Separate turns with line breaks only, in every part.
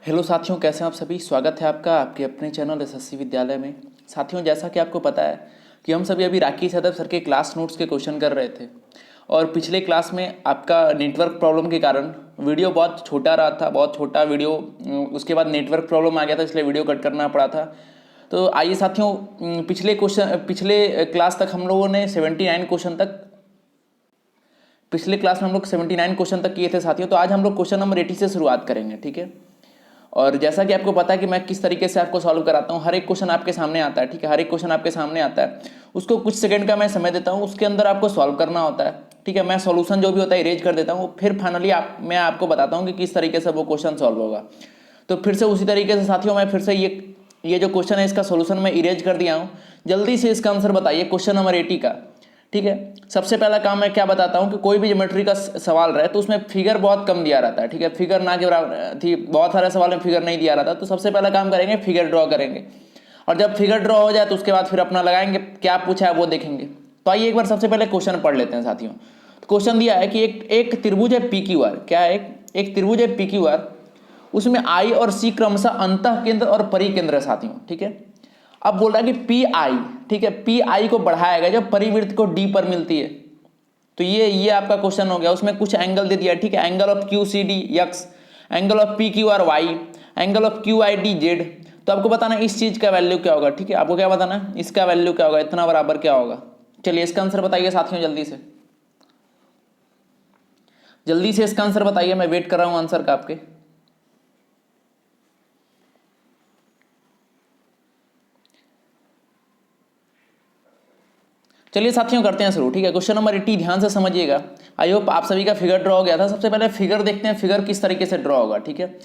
Hello साथियों, कैसे हैं आप सभी। स्वागत है आपका आपके अपने चैनल एसएससी विद्यालय में। साथियों, जैसा कि आपको पता है कि हम सभी अभी राकेश यादव सर के क्लास नोट्स के क्वेश्चन कर रहे थे और पिछले क्लास में आपका नेटवर्क प्रॉब्लम के कारण वीडियो बहुत छोटा रहा था, बहुत छोटा वीडियो। उसके बाद नेटवर्क प्रॉब्लम आ गया था, इसलिए वीडियो कट करना पड़ा था। तो आइए साथियों, पिछले क्लास तक हम लोगों ने 79 क्वेश्चन तक पिछले क्लास में हम लोग 79 क्वेश्चन तक किए थे साथियों। तो आज हम लोग क्वेश्चन नंबर 80 से शुरुआत करेंगे, ठीक है। और जैसा कि आपको पता है कि मैं किस तरीके से आपको सॉल्व कराता हूँ, हर एक क्वेश्चन आपके सामने आता है, ठीक है। हर एक क्वेश्चन आपके सामने आता है, उसको कुछ सेकंड का मैं समय देता हूँ, उसके अंदर आपको सॉल्व करना होता है, ठीक है। मैं सॉल्यूशन जो भी होता है इरेज कर देता हूँ, फिर फाइनली मैं आपको बताता हूँ कि किस तरीके से वो क्वेश्चन सॉल्व होगा। तो फिर से उसी तरीके से साथियों, मैं फिर से ये जो क्वेश्चन है इसका सोल्यूशन मैं इरेज कर दिया हूँ। जल्दी से इसका आंसर बताइए क्वेश्चन नंबर 80 का, ठीक है। सबसे पहला काम मैं क्या बताता हूँ कि कोई भी ज्योमेट्री का सवाल रहे तो उसमें फिगर बहुत कम दिया रहता है, ठीक है। फिगर ना के बराबर थी, बहुत सारे सवाल में फिगर नहीं दिया रहता। तो सबसे पहला काम करेंगे, फिगर ड्रॉ करेंगे, और जब फिगर ड्रॉ हो जाए तो उसके बाद फिर अपना लगाएंगे, क्या पूछा है वो देखेंगे। तो आइए एक बार सबसे पहले क्वेश्चन पढ़ लेते हैं साथियों। क्वेश्चन दिया है कि एक त्रिभुज है पी क्यू आर। क्या है? एक त्रिभुज है पी क्यू आर, उसमें आई और सी क्रमशः अंतः केंद्र और परिकेंद्र है साथियों, ठीक है। अब बोल रहा है कि पी आई, ठीक है, पी आई को बढ़ाएगा जब परिवृत्त को डी पर मिलती है। तो ये आपका क्वेश्चन हो गया। उसमें कुछ एंगल दे दिया, ठीक है। Angle of Q C D X, angle of P Q R Y, angle of Q I D Z. तो आपको बताना है इस चीज का वैल्यू क्या होगा, ठीक है। आपको क्या बताना है, इसका वैल्यू क्या होगा, इतना बराबर क्या होगा। चलिए इसका आंसर बताइए साथियों, जल्दी से इसका आंसर बताइए। मैं वेट कर रहा हूं आंसर का आपके। चलिए साथियों करते हैं शुरू, ठीक है। क्वेश्चन नंबर 80 ध्यान से समझिएगा। आई होप आप सभी का फिगर ड्रॉ हो गया था। सबसे पहले फिगर देखते हैं, फिगर किस तरीके से ड्रॉ होगा, ठीक है।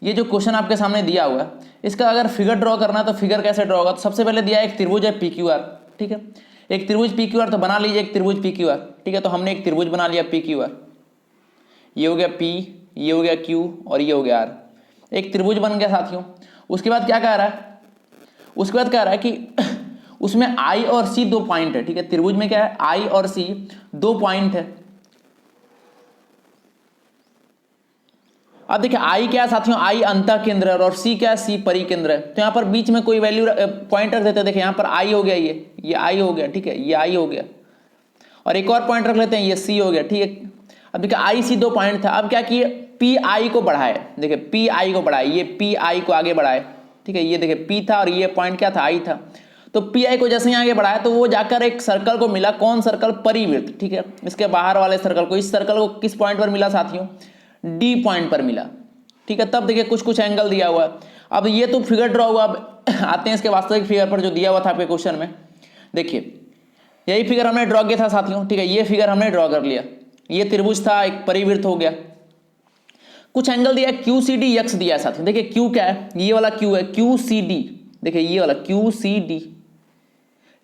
ये जो क्वेश्चन आपके सामने दिया हुआ है, इसका अगर फिगर ड्रॉ करना है तो फिगर कैसे ड्रॉ होगा। तो सबसे पहले दिया है एक त्रिभुज है पी क्यू आर, ठीक है। एक त्रिभुज पी क्यू आर, तो बना लीजिए एक त्रिभुज पी क्यू आर, ठीक है। तो हमने एक त्रिभुज बना लिया पी क्यू आर। ये हो गया पी, ये हो गया क्यू और ये हो गया आर। एक त्रिभुज बन गया साथियों। उसके बाद क्या कह रहा है, उसके बाद कह रहा है कि उसमें आई और सी दो पॉइंट है, ठीक है। त्रिभुज में क्या है, आई और सी दो पॉइंट है। अब देखिए आई क्या है साथियों, आई अंतः केंद्र है और सी क्या है, सी परिकेंद्र है। तो यहां पर बीच में कोई वैल्यू पॉइंट रख देते हैं। देखिए यहां पर आई हो गया, ये आई हो गया, ठीक है, ये आई हो गया। और एक और पॉइंट रख लेते हैं, ये सी हो गया, ठीक है। अब देखिए आई सी दो पॉइंट था। अब क्या किए, पी आई को बढ़ाए। देखिए पी आई को बढ़ाए, ये पी आई को आगे बढ़ाए, ठीक है। ये देखिए पी था और ये पॉइंट क्या था, आई था। तो पी आई को जैसे ही आगे बढ़ाया तो वो जाकर एक सर्कल को मिला। कौन सर्कल, परिवृत्त, ठीक है। इसके बाहर वाले सर्कल को, इस सर्कल को किस पॉइंट पर मिला साथियों, डी पॉइंट पर मिला, ठीक है। तब देखिए कुछ कुछ एंगल दिया हुआ है। अब ये तो फिगर ड्रॉ हुआ। अब आते हैं इसके वास्तविक फिगर पर जो दिया हुआ था आपके क्वेश्चन में। देखिए यही फिगर हमने ड्रॉ किया था साथियों, ठीक है। ये फिगर हमने ड्रॉ कर लिया। ये त्रिभुज था, एक परिवृत्त हो गया। कुछ एंगल दिया है, क्यू सी डी एक्स दिया है साथियों। देखिए क्यू क्या है, ये वाला क्यू है, क्यू सी डी। देखिए ये वाला क्यू सी डी,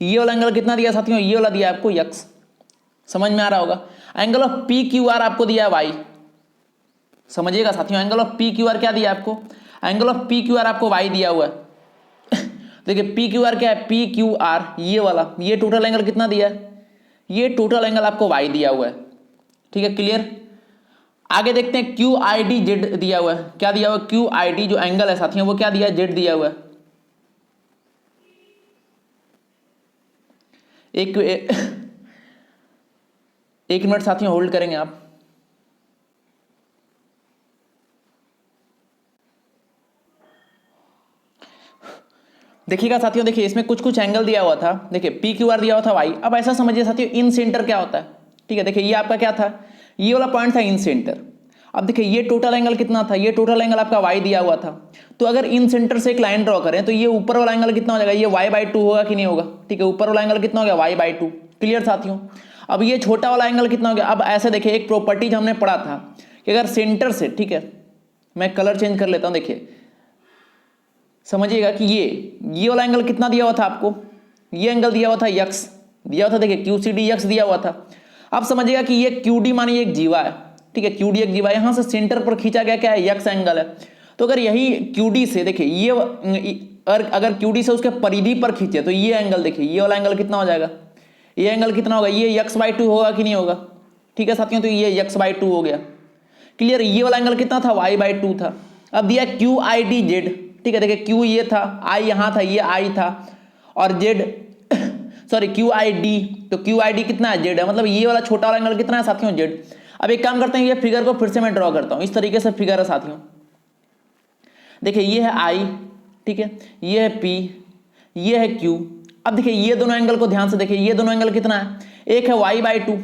ये वाला एंगल कितना दिया साथियों, ये वाला दिया आपको एक्स। समझ में आ रहा होगा। Angle of P Q are आपको दिया है वाई। समझिएगा साथियों, angle of P Q are क्या दिया आपको, angle of P Q are आपको वाई दिया हुआ है। देखिए पी क्यू आर क्या है, पी क्यू आर ये वाला, ये टोटल एंगल कितना दिया है, ये टोटल एंगल आपको वाई दिया हुआ है, ठीक है। क्लियर। आगे देखते हैं, क्यू आई डी जेड दिया हुआ है। क्या दिया हुआ है, क्यू आई डी जो एंगल है साथियों वो क्या दिया है, जेड दिया हुआ है। एक एक मिनट साथियों होल्ड करेंगे आप। देखिएगा साथियों, देखिए इसमें कुछ कुछ एंगल दिया हुआ था। देखिए पी क्यू आर दिया हुआ था वाई। अब ऐसा समझिए साथियों, इन सेंटर क्या होता है, ठीक है। देखिए ये आपका क्या था, ये वाला पॉइंट था इन सेंटर। अब देखिए ये टोटल एंगल कितना था, ये टोटल एंगल आपका वाई दिया हुआ था। तो अगर इन सेंटर से एक लाइन ड्रॉ करें तो ये ऊपर वाला एंगल कितना हो जाएगा, ये y/2 होगा कि नहीं होगा, ठीक है। ऊपर वाला एंगल कितना हो गया, y/2। क्लियर साथियों। अब ये छोटा वाला एंगल कितना हो गया। अब ऐसे देखिए एक प्रॉपर्टीज हमने पढ़ा था कि अगर सेंटर से, ठीक है, मैं कलर चेंज कर लेता हूं। देखिए समझिएगा कि ये वाला एंगल कितना दिया हुआ था आपको, ये एंगल दिया हुआ था यक्स दिया हुआ था। देखिए क्यू सी डी यक्स दिया हुआ था। अब समझिएगा कि ये क्यू डी मानिए एक जीवा है, ठीक है। क्यू डी एक जीवा, यहां से सेंटर पर खींचा गया क्या है, यक्स एंगल है। तो अगर यही क्यू डी से, देखिए ये अगर क्यू डी से उसके परिधि पर खींचे तो ये एंगल, देखिए ये वाला एंगल कितना हो जाएगा, ये एंगल कितना होगा, ये x/2 होगा कि नहीं होगा, ठीक है साथियों। तो ये x/2 हो गया। क्लियर। ये वाला एंगल कितना था, y/2 था। अब दिया क्यू आई डी जेड, ठीक है, देखिए क्यू ये था, आई यहाँ था, ये आई था, और Z sorry Q I D, तो क्यू आई डी कितना है, जेड है, मतलब ये वाला छोटा वाला एंगल कितना है साथियों, जेड। अब एक काम करते हैं, ये फिगर को फिर से मैं ड्रॉ करता हूं, इस तरीके से फिगर है साथियों। देखिए ये है आई, ठीक है, ये है पी, ये है क्यू। अब देखिए ये दोनों एंगल को ध्यान से देखिए, ये दोनों एंगल कितना है, एक है y/2,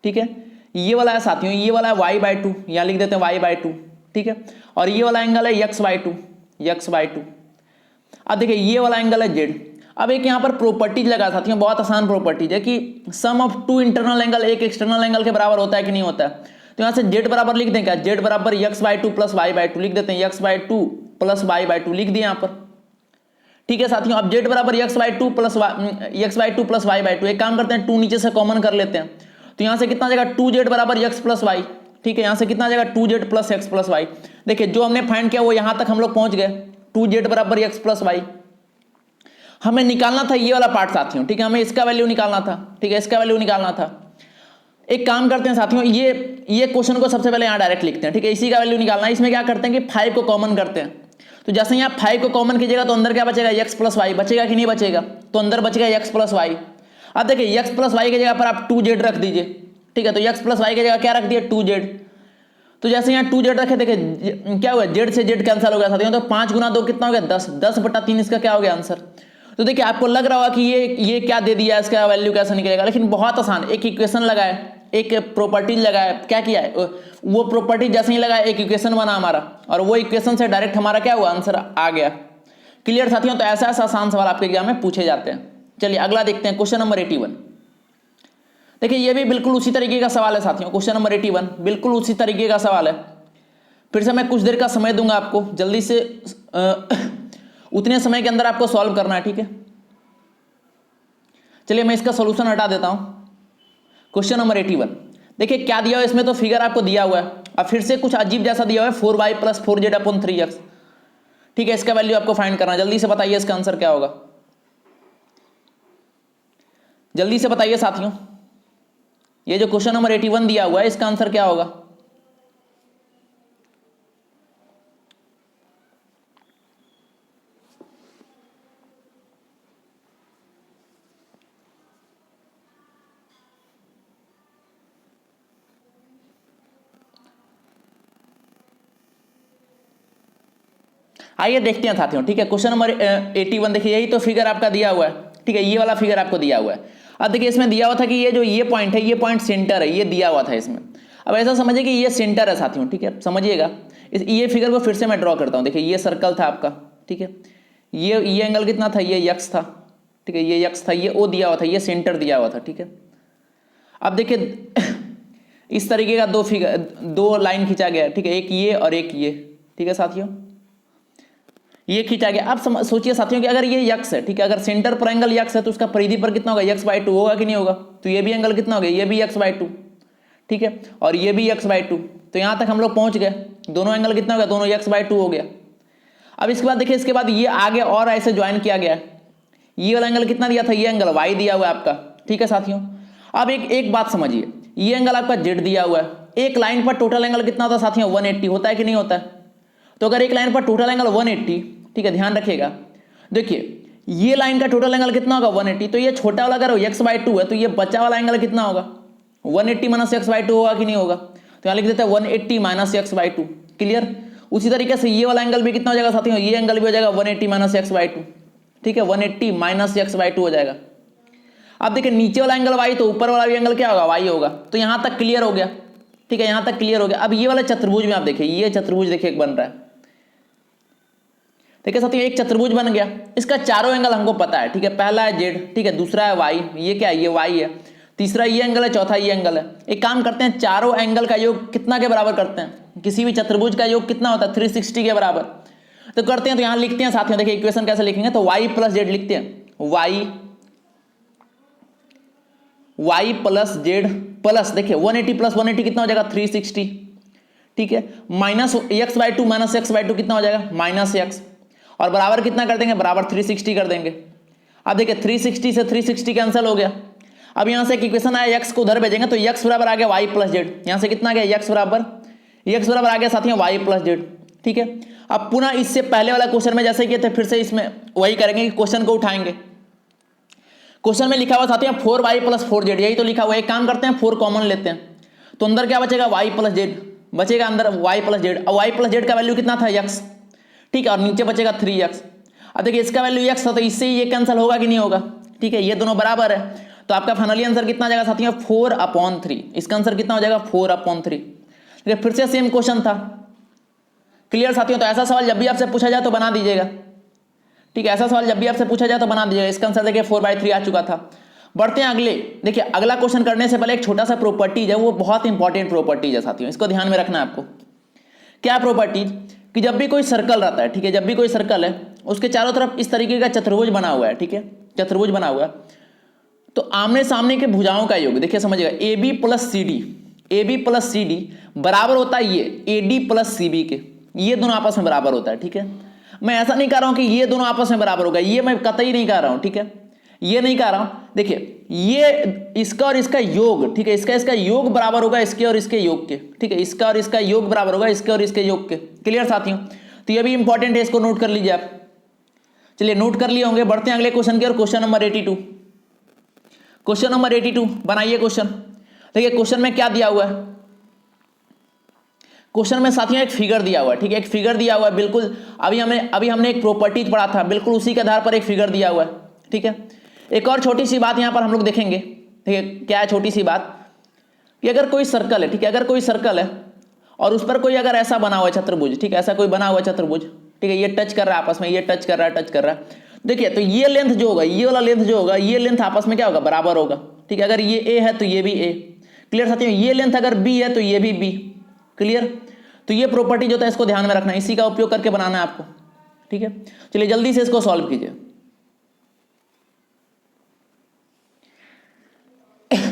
ठीक है, ये वाला है साथियों, ये वाला है y/2, यहां लिख देते हैं y/2, ठीक है, और ये वाला एंगल है x/2। अब देखिए ये वाला एंगल है जेड। अब एक यहां पर प्रॉपर्टीज लगा साथियों, बहुत आसान प्रॉपर्टीज है कि सम ऑफ टू इंटरनल एंगल एक एक्सटर्नल एंगल के बराबर होता है कि नहीं होता है। तो यहां से जेड बराबर लिख दें क्या, जेड बराबर x/2 प्लस y/2 लिख देते हैं, x/2 प्लस y/2 लिख दिए यहां पर, ठीक है साथियों। अब जेड बराबर x/2 प्लस y/2, एक काम करते हैं 2 नीचे से कॉमन कर लेते हैं, तो यहां से कितना आ जाएगा 2z बराबर x प्लस y, ठीक है, यहां से कितना आ जाएगा 2z plus x plus y। देखिए जो हमने फाइंड किया वो यहां तक हम लोग पहुंच गए, 2z बराबर x प्लस y। हमें निकालना था ये वाला पार्ट साथियों, ठीक है, हमें इसका वैल्यू निकालना था, ठीक है, इसका वैल्यू निकालना था। एक काम करते हैं साथियों, ये क्वेश्चन को सबसे पहले यहां डायरेक्ट लिखते हैं, ठीक है, इसी का वैल्यू निकालना है। इसमें क्या करते हैं कि 5 को कॉमन करते हैं, तो जैसे यहाँ 5 को कॉमन कीजिएगा तो अंदर क्या बचेगा, x प्लस वाई बचेगा कि नहीं बचेगा, तो अंदर बचेगा x प्लस वाई। अब देखिए x प्लस वाई की जगह पर आप 2z रख दीजिए, ठीक है, तो x प्लस वाई की जगह क्या रख दिया 2z। तो जैसे यहाँ 2z रखे, देखिए क्या हुआ, z से z कैंसिल हो गया साथियों, तो 5 गुना 2 कितना हो गया 10, 10/3 इसका क्या हो गया आंसर। तो देखिए आपको लग रहा होगा कि ये क्या दे दिया, इसका वैल्यू कैसे निकलेगा, लेकिन बहुत आसान, एक इक्वेशन लगाए, एक प्रॉपर्टीज लगाए, क्या किया है वो प्रॉपर्टीज जैसे ही लगाए एक इक्वेशन बना हमारा, और वो इक्वेशन से डायरेक्ट हमारा क्या हुआ आंसर आ गया। क्लियर साथियों, तो ऐसा ऐसा आसान सवाल आपके एग्जाम में पूछे जाते हैं। चलिए अगला देखते हैं, क्वेश्चन नंबर 81। देखिए ये भी बिल्कुल उसी तरीके का सवाल है साथियों, क्वेश्चन नंबर 81 बिल्कुल उसी तरीके का सवाल है। फिर से मैं कुछ देर का समय दूंगा आपको, जल्दी से उतने समय के अंदर आपको सॉल्व करना है, ठीक है। चलिए मैं इसका सॉल्यूशन हटा देता हूं। क्वेश्चन नंबर 81 देखिए क्या दिया हुआ है, इसमें तो फिगर आपको दिया हुआ है, अब फिर से कुछ अजीब जैसा दिया हुआ है 4y प्लस 4z/3x, ठीक है, इसका वैल्यू आपको फाइंड करना है। जल्दी से बताइए इसका आंसर क्या होगा, जल्दी से बताइए साथियों, ये जो क्वेश्चन नंबर 81 दिया हुआ है इसका आंसर क्या होगा। आइए देखते हैं साथियों, ठीक है, क्वेश्चन नंबर 81 देखिए यही तो फिगर आपका दिया हुआ है, ठीक है, ये वाला फिगर आपको दिया हुआ है। अब देखिए इसमें दिया हुआ था कि ये जो ये पॉइंट है, ये पॉइंट सेंटर है, ये दिया हुआ था इसमें। अब ऐसा समझिए कि ये सेंटर है साथियों, ठीक है, समझिएगा। ये फिगर को फिर से मैं ड्रॉ करता हूँ। देखिए ये सर्कल था आपका, ठीक है, ये एंगल कितना था, ये यक्स था, ठीक है, ये यक्स था, ये ओ दिया हुआ था, ये सेंटर दिया हुआ था, ठीक है। अब देखिए इस तरीके का दो लाइन खींचा गया, ठीक है, एक ये और एक ये, ठीक है साथियों, ये खींचा गया। अब सोचिए साथियों कि अगर ये यक्स है, ठीक है, अगर सेंटर पर एंगल यक्स है तो उसका परिधि पर कितना होगा, x/2 होगा कि नहीं होगा। तो ये भी एंगल कितना हो गया, ये भी x/2, ठीक है, और ये भी x/2। तो यहां तक हम लोग पहुंच गए, दोनों एंगल कितना हो गया, दोनों x/2 हो गया। अब इसके बाद देखिए, इसके बाद ये आगे और ऐसे ज्वाइन किया गया, ये वाला एंगल कितना दिया था, ये एंगल y दिया हुआ है आपका, ठीक है साथियों। अब एक बात समझिए, ये एंगल आपका z दिया हुआ है, एक लाइन पर टोटल एंगल कितना होता है साथियों, 180 होता है कि नहीं होता है। तो अगर एक लाइन पर टोटल एंगल 180, ठीक है, ध्यान रखिएगा, देखिए ये लाइन का टोटल एंगल कितना होगा 180, तो ये छोटा वाला अगर x/2 है तो ये बचा वाला एंगल कितना होगा, 180 माइनस x/2 होगा कि नहीं होगा। तो यहाँ लिख देते हैं 180 माइनस x/2। क्लियर। उसी तरीके से ये वाला एंगल भी कितना हो जाएगा साथियों, ये एंगल भी हो जाएगा 180 माइनस x/2, ठीक है, 180 माइनस x/2 हो जाएगा। अब देखिए नीचे वाला एंगल y, तो ऊपर वाला भी एंगल क्या होगा, y होगा। तो यहां तक क्लियर हो गया, ठीक है, यहां तक क्लियर हो गया। अब ये वाला चतुर्भुज में आप देखिए, ये चतुर्भुज देखिए एक बन रहा है, देखिए साथियों एक चतुर्भुज बन गया, इसका चारों एंगल हमको पता है, ठीक है, पहला है z, ठीक है, दूसरा है y, ये क्या है, ये y है, तीसरा ये एंगल है, चौथा ये एंगल है। एक काम करते हैं, चारों एंगल का योग कितना के बराबर करते हैं, किसी भी चतुर्भुज का योग कितना होता है 360 के बराबर। तो करते हैं, तो यहां लिखते हैं साथियों, देखिए इक्वेशन कैसे लिखेंगे, तो y प्लस जेड लिखते हैं, y प्लस जेड प्लस, देखिए 180 प्लस 180 कितना हो जाएगा 360, ठीक है, माइनस x/2 माइनस x/2 कितना हो जाएगा माइनस x, और बराबर कितना कर देंगे, बराबर 360 कर देंगे। अब देखिए 360 से 360 कैंसिल हो गया। अब यहां से एक इक्वेशन आया, x को उधर भेजेंगे तो x बराबर आ गया y प्लस जेड, यहां से कितना आ गया x बराबर आ गया साथियों y प्लस जेड। ठीक है। अब पुनः इससे पहले वाला क्वेश्चन में जैसे किए थे फिर से इसमें वही करेंगे कि क्वेश्चन को उठाएंगे। क्वेश्चन में लिखा हुआ साथियों 4y + 4z, यही तो लिखा हुआ है। एक काम करते हैं 4 कॉमन लेते हैं, तो अंदर क्या बचेगा y + z बचेगा, अंदर y + z। और y + z का वैल्यू कितना था x, ठीक है, और नीचे बचेगा 3x। अब देखिए इसका वैल्यू x था तो इससे ये कैंसिल होगा कि नहीं होगा, ठीक है, ये दोनों बराबर है, तो आपका फाइनली आंसर कितना आ जाएगा साथियों 4/3। इसका आंसर कितना हो जाएगा 4/3। ठीक है, फिर से सेम क्वेश्चन था। क्लियर साथियों, तो ऐसा सवाल जब भी आपसे पूछा जाए तो बना दीजिएगा, ठीक है, ऐसा सवाल जब भी आपसे पूछा जाए तो बना दीजिएगा। इसका आंसर देखिए 4/3 आ चुका था। बढ़ते हैं अगले। देखिए अगला क्वेश्चन करने से पहले एक छोटा सा प्रॉपर्टीज है, वो बहुत इंपॉर्टेंट प्रॉपर्टीज है साथियों, इसको ध्यान में रखना है आपको। क्या प्रॉपर्टीज कि जब भी कोई सर्कल रहता है, ठीक है, जब भी कोई सर्कल है उसके चारों तरफ इस तरीके का चतुर्भुज बना हुआ है, ठीक है, चतुर्भुज बना हुआ है, तो आमने सामने के भुजाओं का योग देखिए समझिएगा AB + CD बराबर होता है ये AD + CB के, ये दोनों आपस में बराबर होता है, ठीक है। मैं ऐसा नहीं कह रहा हूं कि ये दोनों आपस में बराबर होगा, ये मैं कतई नहीं कह रहा हूं, ठीक है, ये नहीं कह रहा हूं। देखिए ये इसका और इसका योग, ठीक है, इसका योग बराबर होगा इसके और इसके योग के, ठीक है, इसका और इसका योग बराबर होगा इसके और इसके योग के। क्लियर साथियों, तो ये भी इंपॉर्टेंट है, इसको नोट कर लीजिए आप। चलिए नोट कर लिए होंगे, बढ़ते हैं अगले क्वेश्चन की ओर। क्वेश्चन नंबर 82, क्वेश्चन नंबर 82 बनाइए क्वेश्चन। देखिए क्वेश्चन में क्या दिया हुआ है, क्वेश्चन में साथियों एक फिगर दिया हुआ है, ठीक है, एक फिगर दिया हुआ है, बिल्कुल अभी हमने एक प्रॉपर्टीज पढ़ा था, बिल्कुल उसी के आधार पर एक फिगर दिया हुआ है, ठीक है। एक और छोटी सी बात यहां पर हम लोग देखेंगे, ठीक है, क्या है छोटी सी बात कि अगर कोई सर्कल है, ठीक है, अगर कोई सर्कल है और उस पर कोई अगर ऐसा बना हुआ है चतुर्भुज, ठीक है, ऐसा कोई बना हुआ है चतुर्भुज, ठीक है, ये टच कर रहा है आपस में, ये टच कर रहा है, देखिए तो ये लेंथ जो होगा, ये वाला लेंथ जो होगा, ये लेंथ आपस में क्या होगा बराबर होगा, ठीक है। अगर ये A है तो ये भी A। क्लियर साथियों, ये लेंथ अगर B है तो ये भी B। क्लियर, तो ये प्रॉपर्टी जो है इसको ध्यान में रखना है, इसी का उपयोग करके बनाना है आपको, ठीक है। चलिए जल्दी से इसको सॉल्व कीजिए,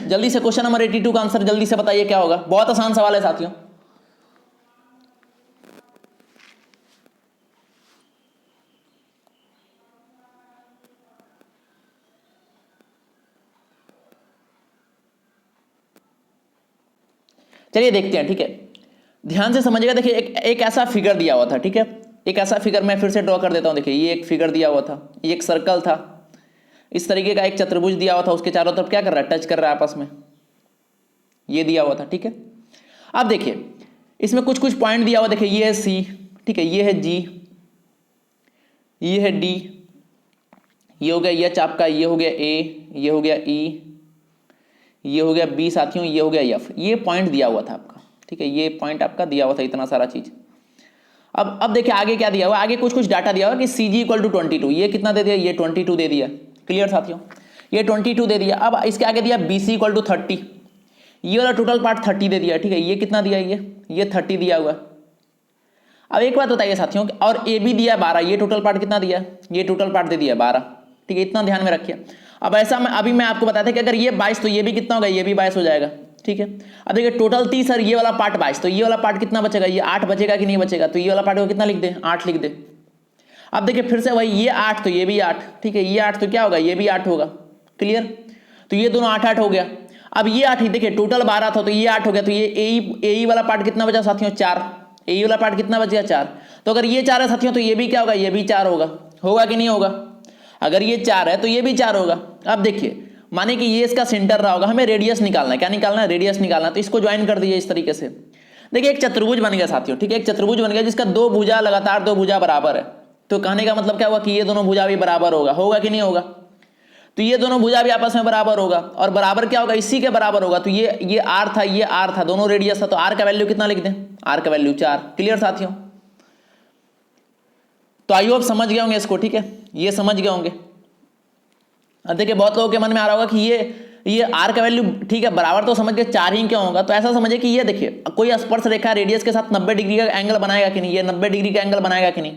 जल्दी से क्वेश्चन नंबर 82 का आंसर जल्दी से बताइए क्या होगा। बहुत आसान सवाल है साथियों। चलिए देखते हैं, ठीक है, ध्यान से समझिएगा। देखिए एक ऐसा फिगर दिया हुआ था, ठीक है, एक ऐसा फिगर मैं फिर से ड्रॉ कर देता हूं। देखिए ये एक फिगर दिया हुआ था, ये एक सर्कल था, इस तरीके का एक चतुर्भुज दिया हुआ था, उसके चारों तरफ क्या कर रहा है टच कर रहा है आपस में, ये दिया हुआ था, ठीक है। अब देखिए इसमें कुछ कुछ पॉइंट दिया हुआ, देखिए ये है C, ठीक है, ये है G, ये है D, ये हो गया H आपका, ये हो गया A, ये हो गया E, ये हो गया B साथियों, ये हो गया F। ये पॉइंट दिया हुआ था आपका, ठीक है, ये पॉइंट आपका दिया हुआ था, इतना सारा चीज। अब देखिए आगे क्या दिया हुआ, आगे कुछ कुछ डाटा दिया हुआ कि CG = 22, ये कितना दे दिया, ये 22 दे दिया। क्लियर साथियों, ये 22 दे दिया। अब इसके आगे दिया BC = 30, ये वाला टोटल पार्ट 30 दे दिया, ठीक है, ये कितना दिया, ये 30 दिया हुआ। अब एक बात बताइए साथियों, और AB दिया 12, ये टोटल पार्ट कितना दिया, ये टोटल पार्ट दे दिया 12, ठीक है, इतना ध्यान में रखिए। अब ऐसा अभी मैं आपको बताया था कि अगर ये 22 तो ये भी कितना होगा, ये भी 22 हो जाएगा, ठीक है। अब देखिए टोटल 30 और ये वाला पार्ट 22, तो ये वाला पार्ट कितना बचेगा, ये 8 बचेगा कि नहीं बचेगा, तो ये वाला पार्ट को कितना लिख दे, 8 लिख दे। अब देखिए फिर से वही, ये 8 तो ये भी 8, ठीक है, ये 8 तो क्या होगा, ये भी 8 होगा। क्लियर, तो ये दोनों 8 हो गया। अब ये 8 ही, देखिए टोटल 12 था तो ये 8 हो गया, तो ये AE वाला पार्ट कितना बचा साथियों, 4। AE वाला पार्ट कितना बच गया, 4। तो अगर ये 4 है साथियों तो ये भी क्या होगा, ये भी 4 होगा कि नहीं होगा। अगर ये 4 है तो ये भी 4 होगा। अब देखिए माने कि ये इसका सेंटर रहा होगा, हमें रेडियस निकालना है, क्या निकालना है, रेडियस निकालना है, तो इसको ज्वाइन कर दीजिए इस तरीके से। देखिए एक चतुर्भुज बन गया साथियों, ठीक है, एक चतुर्भुज बन गया जिसका 2 भुजा लगातार 2 भुजा बराबर है। तो कहने का मतलब क्या हुआ कि ये दोनों भुजा भी बराबर होगा कि नहीं होगा। तो ये दोनों भुजा भी आपस में बराबर होगा, और बराबर क्या होगा, इसी के बराबर होगा। तो ये R था, ये R था, दोनों रेडियस था, तो R का वैल्यू कितना लिख दें, R का वैल्यू 4। क्लियर साथियों, तो आई होप समझ गए होंगे इसको, ठीक है, ये समझ गए होंगे। अब देखिए बहुत लोगों के मन में आ रहा होगा कि ये R का वैल्यू, ठीक है, बराबर तो समझ के 4 ही क्यों होगा। तो ऐसा समझिए कि ये देखिए कोई स्पर्श रेखा रेडियस के साथ 90 डिग्री का एंगल बनाएगा कि नहीं, ये 90 डिग्री का एंगल बनाएगा कि नहीं।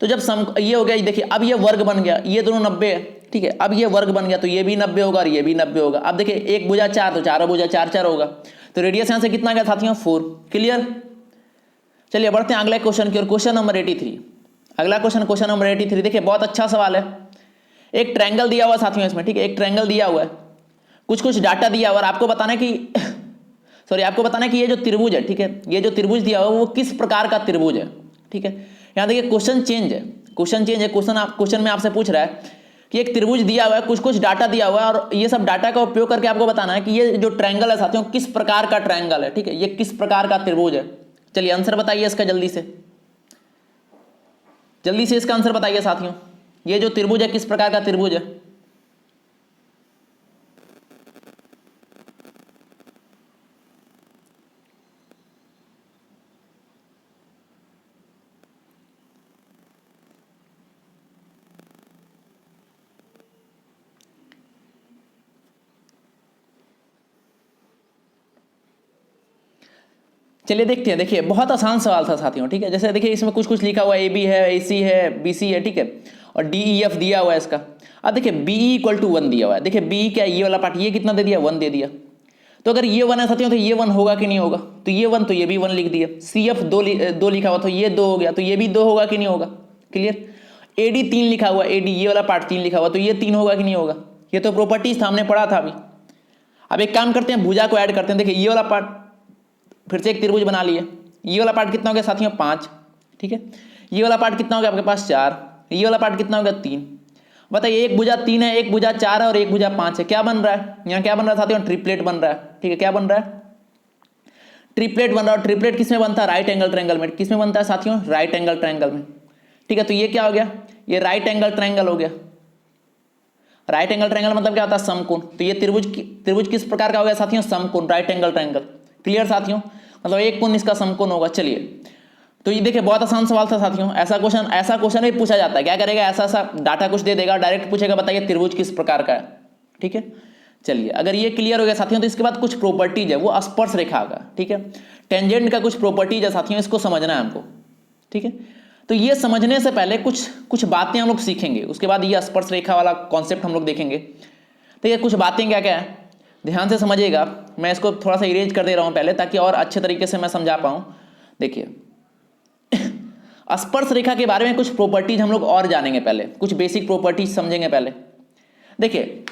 तो जब ये हो गया, देखिए अब ये वर्ग बन गया, ये दोनों 90 है, ठीक है, अब ये वर्ग बन गया तो ये भी 90 होगा और ये भी 90 होगा। अब देखिए एक भुजा 4 तो चारों भुजा 4 होगा, तो रेडियस यहाँ से कितना गया साथियों, 4। क्लियर, चलिए बढ़ते हैं अगले क्वेश्चन की ओर। क्वेश्चन नंबर 83, अगला क्वेश्चन नंबर 83। देखिए बहुत अच्छा सवाल है। एक ट्रायंगल दिया हुआ साथियों इसमें, ठीक है, एक ट्रायंगल दिया हुआ है, कुछ डाटा दिया हुआ, और आपको बताना है कि ये जो त्रिभुज है, ठीक है, ये जो त्रिभुज दिया हुआ है वो किस प्रकार का त्रिभुज है, ठीक है। यहाँ देखिए क्वेश्चन चेंज है, क्वेश्चन में आपसे पूछ रहा है कि एक त्रिभुज दिया हुआ है, कुछ कुछ डाटा दिया हुआ है और ये सब डाटा का उपयोग करके आपको बताना है कि ये जो ट्रायंगल है साथियों किस प्रकार का ट्रायंगल है, ठीक है, ये किस प्रकार का त्रिभुज है। चलिए आंसर बताइए इसका जल्दी से इसका आंसर बताइए साथियों, ये जो त्रिभुज है किस प्रकार का त्रिभुज है। चलिए देखते हैं। देखिए बहुत आसान सवाल था साथियों, ठीक है। जैसे देखिए इसमें कुछ कुछ लिखा हुआ है, ए बी है, ए सी है, बी सी है, ठीक है, और डी ई एफ दिया हुआ है इसका। अब देखिए बी ई इक्वल टू 1 दिया हुआ है। देखिए बी क्या है, ये वाला पार्ट, ये कितना दे दिया, 1 दे दिया। तो अगर ये 1 है साथियों तो ये 1 होगा कि नहीं होगा, तो ये 1 तो ये भी 1 लिख दिया। सी एफ 2 लिखा हुआ तो ये 2 हो गया, तो ये भी 2 होगा कि नहीं होगा, क्लियर। ए डी 3 लिखा हुआ, ए डी ये वाला पार्ट 3 लिखा हुआ तो ये 3 होगा कि नहीं होगा। ये तो प्रॉपर्टीज हमने पढ़ा था अभी। अब एक काम करते हैं, भुजा को ऐड करते हैं। देखिए ये वाला पार्ट फिर से एक त्रिभुज बना लिए। ये वाला पार्ट कितना हो गया साथियों, 5, ठीक है। ये वाला पार्ट कितना हो गया आपके पास, 4। ये वाला पार्ट कितना हो गया, 3। बताइए एक भुजा 3 है, एक भुजा 4 है और एक भुजा 5 है, क्या बन रहा है यहाँ, क्या बन रहा है साथियों, ट्रिपलेट बन रहा है, ठीक है। क्या बन रहा है, ट्रिपलेट बन रहा है। और ट्रिपलेट किसमें बनता है, राइट एंगल ट्रायंगल में। किसमें बनता है साथियों, राइट एंगल ट्रायंगल में, ठीक है। तो ये क्या हो गया, ये राइट एंगल ट्रायंगल हो गया। राइट एंगल ट्रायंगल मतलब क्या होता है, समकोण। तो ये त्रिभुज किस प्रकार का हो गया साथियों, समकोण, राइट एंगल ट्रायंगल, क्लियर साथियों। मतलब एक कोण इसका समकोण होगा। चलिए तो ये देखिए बहुत आसान सवाल था साथियों। ऐसा क्वेश्चन भी पूछा जाता है। क्या करेगा, ऐसा डाटा कुछ दे देगा, डायरेक्ट पूछेगा बताइए त्रिभुज किस प्रकार का है, ठीक है। चलिए अगर ये क्लियर हो गया साथियों तो इसके बाद कुछ प्रॉपर्टीज है, वो स्पर्श रेखा का, ठीक है। टेंजेंट का कुछ प्रॉपर्टीज है साथियों, इसको समझना है हमको, ठीक है। तो ये समझने से पहले कुछ बातें हम लोग सीखेंगे, उसके बाद ये स्पर्श रेखा वाला कॉन्सेप्ट हम लोग देखेंगे। तो ये कुछ बातें क्या क्या है, ध्यान से समझिएगा। मैं इसको थोड़ा सा इरेज कर दे रहा हूँ पहले, ताकि और अच्छे तरीके से मैं समझा पाऊँ। देखिए स्पर्श रेखा के बारे में कुछ प्रॉपर्टीज हम लोग और जानेंगे, पहले कुछ बेसिक प्रॉपर्टीज समझेंगे पहले। देखिए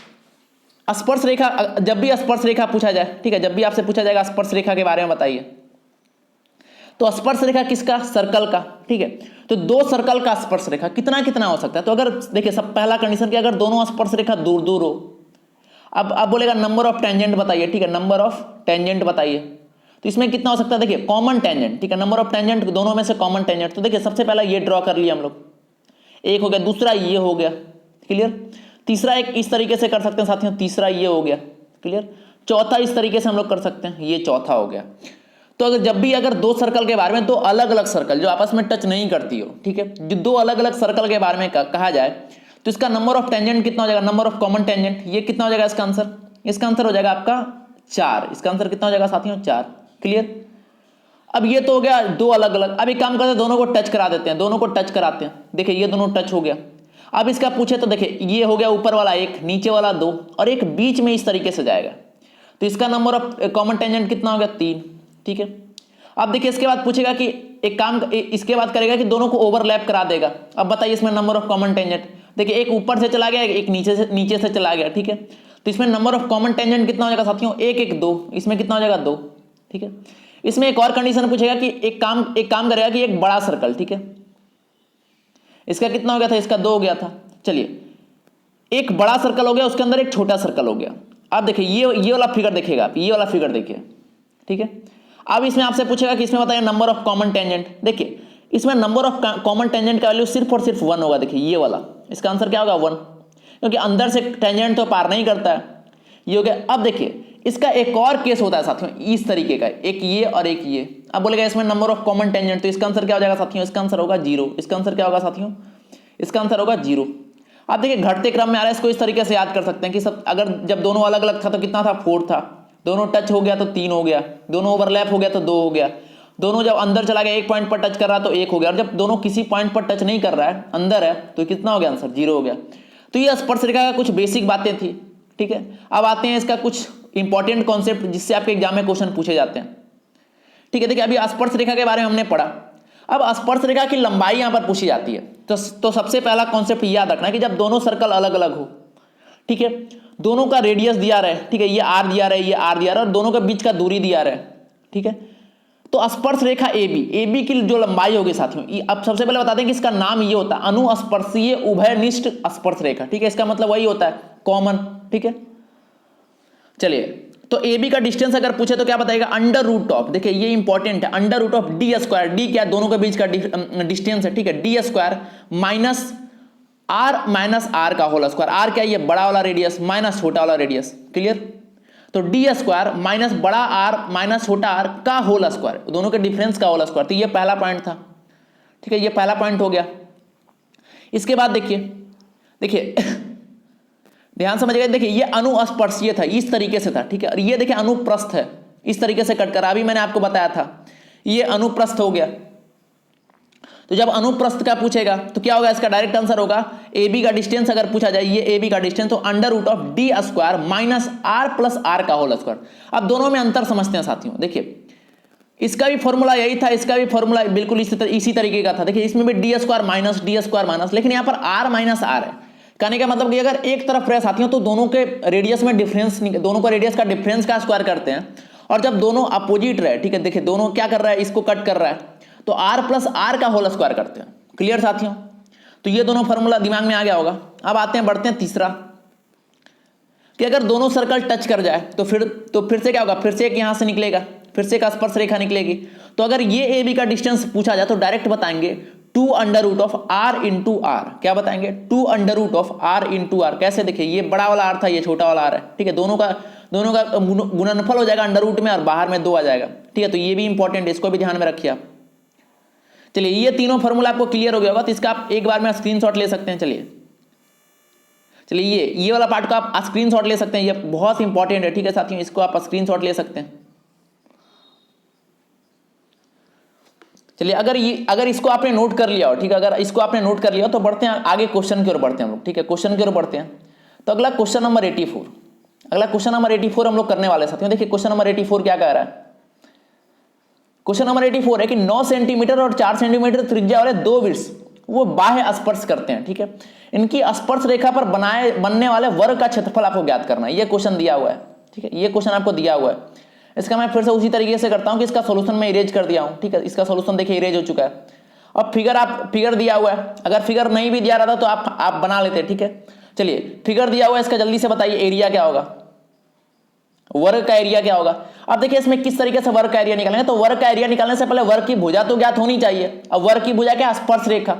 स्पर्श रेखा, जब भी स्पर्श रेखा पूछा जाए, ठीक है, जब भी आपसे पूछा जाएगा स्पर्श रेखा के बारे में बताइए, तो स्पर्श रेखा किसका, सर्कल का, ठीक है। तो 2 सर्कल का स्पर्श रेखा कितना कितना हो सकता है। तो अगर देखिए सब पहला कंडीशन कि अगर दोनों स्पर्श रेखा दूर दूर हो। अब बोलेगा नंबर ऑफ टेंजेंट बताइए, ठीक है, नंबर ऑफ टेंजेंट बताइए। तो इसमें कितना हो सकता है, देखिए कॉमन टेंजेंट, ठीक है, नंबर ऑफ टेंजेंट दोनों में से कॉमन टेंजेंट। तो देखिए सबसे पहला ये ड्रॉ कर लिया हम लोग, एक हो गया, दूसरा ये हो गया, क्लियर। तीसरा एक इस तरीके से कर सकते हैं साथियों, तीसरा ये हो गया, क्लियर। चौथा इस तरीके से हम लोग कर सकते हैं, ये चौथा हो गया। तो अगर 2 सर्कल के बारे में, 2 अलग अलग सर्कल जो आपस में टच नहीं करती हो, ठीक है, जो 2 अलग अलग सर्कल के बारे में कहा जाए, तो इसका नंबर ऑफ टेंजेंट कितना हो जाएगा, नंबर ऑफ कॉमन टेंजेंट, ये कितना हो जाएगा इसका आंसर हो जाएगा आपका 4। इसका आंसर कितना हो जाएगा साथियों, 4, क्लियर। अब ये तो हो गया 2 अलग अलग। अब एक काम करते हैं, दोनों को टच करा देते हैं, दोनों को टच कराते हैं। देखिए ये दोनों टच हो गया। अब इसका पूछे तो देखिए ये हो गया ऊपर वाला 1, नीचे वाला 2 और एक बीच में इस तरीके से जाएगा। तो इसका नंबर ऑफ कॉमन टेंजेंट कितना हो गया, 3, ठीक है। अब देखिए इसके बाद पूछेगा कि एक काम इसके बाद करेगा कि दोनों को ओवरलैप करा देगा। अब बताइए इसमें नंबर ऑफ कॉमन टेंजेंट, देखिए एक ऊपर से चला गया, एक नीचे से चला गया, ठीक है। तो इसमें नंबर ऑफ कॉमन टेंजेंट कितना हो जाएगा साथियों, 1 1 2, इसमें कितना हो जाएगा 2, ठीक है। इसमें एक और कंडीशन पूछेगा कि एक काम करेगा कि एक बड़ा सर्कल, ठीक है, इसका कितना हो गया था, इसका 2 हो गया था। चलिए एक बड़ा सर्कल हो गया, उसके अंदर एक छोटा सर्कल हो गया। अब देखिए ये वाला फिगर देखिएगा आप, ये वाला फिगर देखिए, ठीक है। अब इसमें आपसे पूछेगा कि इसमें बताइए नंबर ऑफ कॉमन टेंजेंट। देखिए इसमें नंबर ऑफ कॉमन टेंजेंट का वैल्यू सिर्फ और सिर्फ 1 होगा। देखिए ये वाला, इसका आंसर क्या होगा, 1, क्योंकि अंदर से टेंजेंट तो पार नहीं करता है, ये हो गया। अब देखिए इसका एक और केस होता है साथियों इस तरीके का, एक ये और एक ये। अब बोलेगा इसमें नंबर ऑफ कॉमन टेंजेंट, तो इसका आंसर क्या हो जाएगा साथियों, इसका आंसर होगा 0। इसका आंसर क्या होगा साथियों, इसका आंसर होगा 0। आप देखिए घटते क्रम में आ रहा है, इसको इस तरीके से याद कर सकते हैं कि सब अगर जब दोनों अलग अलग था तो कितना था, 4 था, दोनों टच हो गया तो 3 हो गया, दोनों ओवरलैप हो गया तो 2 हो गया, दोनों जब अंदर चला गया एक पॉइंट पर टच कर रहा है तो 1 हो गया, और जब दोनों किसी पॉइंट पर टच नहीं कर रहा है, अंदर है, तो कितना हो गया आंसर, 0 हो गया। तो ये स्पर्श रेखा का कुछ बेसिक बातें थी, ठीक है। अब आते हैं इसका कुछ इंपॉर्टेंट कॉन्सेप्ट जिससे आपके एग्जाम में क्वेश्चन पूछे जाते हैं, ठीक है। देखिए अभी स्पर्श रेखा के बारे में हमने पढ़ा। अब स्पर्श रेखा की लंबाई यहां पर पूछी जाती है। तो सबसे पहला कॉन्सेप्ट याद रखना है कि जब दोनों सर्कल अलग अलग हो, ठीक है, दोनों का रेडियस दिया रहा है, ठीक है, ये r दिया रहा है, ये r दिया रहा है, और दोनों के बीच का दूरी दिया रहा है, ठीक है। तो स्पर्श रेखा ए बी की जो लंबाई होगी साथियों, अब सबसे पहले बता दें कि इसका नाम ये होता है अनुस्पर्शीय उभयनिष्ठ स्पर्श रेखा। ठीक है, इसका मतलब वही होता है कॉमन। ठीक है, चलिए, तो ए बी का डिस्टेंस अगर पूछे तो क्या बताएगा, अंडर रूट ऑफ, देखिए ये इंपॉर्टेंट है, under root of D square, D क्या दोनों के बीच का डिस्टेंस है। ठीक है, डी स्क्वायर माइनस आर का होल स्क्वायर, आर क्या ये बड़ा वाला रेडियस माइनस छोटा वाला रेडियस, क्लियर। तो डी स्क्वायर माइनस बड़ा आर माइनस छोटा आर का होल स्क्वायर, दोनों के डिफरेंस का होल स्क्वायर। तो ये पहला पॉइंट था। ठीक है, ये पहला पॉइंट हो गया। इसके बाद देखिए ध्यान समझिएगा, देखिए ये अनुस्पर्शीय था, इस तरीके से था। ठीक है, और ये देखिए अनुप्रस्थ है, इस तरीके से कट कर, अभी मैंने आपको बताया था ये अनुप्रस्थ हो गया। तो जब अनुप्रस्थ का पूछेगा तो क्या होगा, इसका डायरेक्ट आंसर होगा ए बी का डिस्टेंस अगर पूछा जाए, ये ए बी का डिस्टेंस, तो under root of D square minus R plus R का होल स्क्वायर। अब दोनों में अंतर समझते हैं साथियों। देखिए इसका भी फॉर्मूला यही था, इसका भी फॉर्मूला बिल्कुल इसी तरीके का था। देखिए इसमें भी डी स्क्वायर माइनस, लेकिन यहाँ पर आर माइनस आर है। कहने का मतलब कि अगर एक तरफ रहे साथियों तो दोनों के रेडियस में डिफरेंस, दोनों का रेडियस का डिफरेंस का स्क्वायर करते हैं, और जब दोनों अपोजिट रहे, ठीक है, देखिए दोनों क्या कर रहा है, इसको कट कर रहा है, तो आर प्लस आर का होल स्क्वायर करते हैं। क्लियर साथियों, तो ये दोनों फॉर्मूला दिमाग में आ गया होगा। अब आते हैं, बढ़ते हैं तीसरा, कि अगर दोनों सर्कल टच कर जाए तो फिर से क्या होगा, फिर से एक यहां से निकलेगा, फिर से एक स्पर्श रेखा निकलेगी। तो अगर ये ए बी का डिस्टेंस पूछा जाए तो डायरेक्ट बताएंगे 2 under root of R into R. क्या बताएंगे, 2 under root of R into R. कैसे, देखिए ये बड़ा वाला आर था, ये छोटा वाला आर है। ठीक है, दोनों का गुणनफल हो जाएगा अंडर रूट में, और बाहर में 2 आ जाएगा। ठीक है, तो ये भी इंपॉर्टेंट है, इसको भी ध्यान में रखिए आप। चलिए, ये तीनों फॉर्मूला आपको क्लियर हो गया होगा, तो इसका आप एक बार में स्क्रीनशॉट ले सकते हैं। चलिए ये वाला पार्ट को आप स्क्रीनशॉट ले सकते हैं, ये बहुत इंपॉर्टेंट है। ठीक है साथियों, इसको आप स्क्रीनशॉट ले सकते हैं। चलिए, अगर इसको आपने नोट कर लिया हो, ठीक है, अगर इसको आपने नोट कर लिया हो तो बढ़ते हैं आगे, क्वेश्चन की ओर बढ़ते हैं हम लोग। ठीक है, क्वेश्चन की ओर बढ़ते हैं। तो अगला क्वेश्चन नंबर 84 हम लोग करने वाले हैं साथियों। देखिए क्वेश्चन नंबर 84 क्या कह रहा है, क्वेश्चन नंबर 84 है कि 9 सेंटीमीटर और 4 सेंटीमीटर त्रिज्या वाले 2 वृत्त वो बाह्य स्पर्श करते हैं। ठीक है, इनकी स्पर्श रेखा पर बनने वाले वर्ग का क्षेत्रफल आपको ज्ञात करना है। ये क्वेश्चन दिया हुआ है। ठीक है, ये क्वेश्चन आपको दिया हुआ है। इसका मैं फिर से उसी तरीके से करता हूं कि इसका सॉल्यूशन मैं इरेज कर दिया हूं। ठीक है, इसका सॉल्यूशन देखिए इरेज हो चुका है। अब फिगर दिया हुआ है, अगर फिगर नहीं भी दिया रहता तो आप बना लेते। ठीक है, चलिए फिगर दिया हुआ है, इसका जल्दी से बताइए एरिया क्या होगा, वर्ग का एरिया क्या होगा। अब देखिए इसमें किस तरीके से वर्ग का एरिया निकालेंगे, तो वर्ग का एरिया निकालने से पहले वर्ग की भुजा तो ज्ञात होनी चाहिए। अब वर्ग की भुजा क्या, स्पर्श रेखा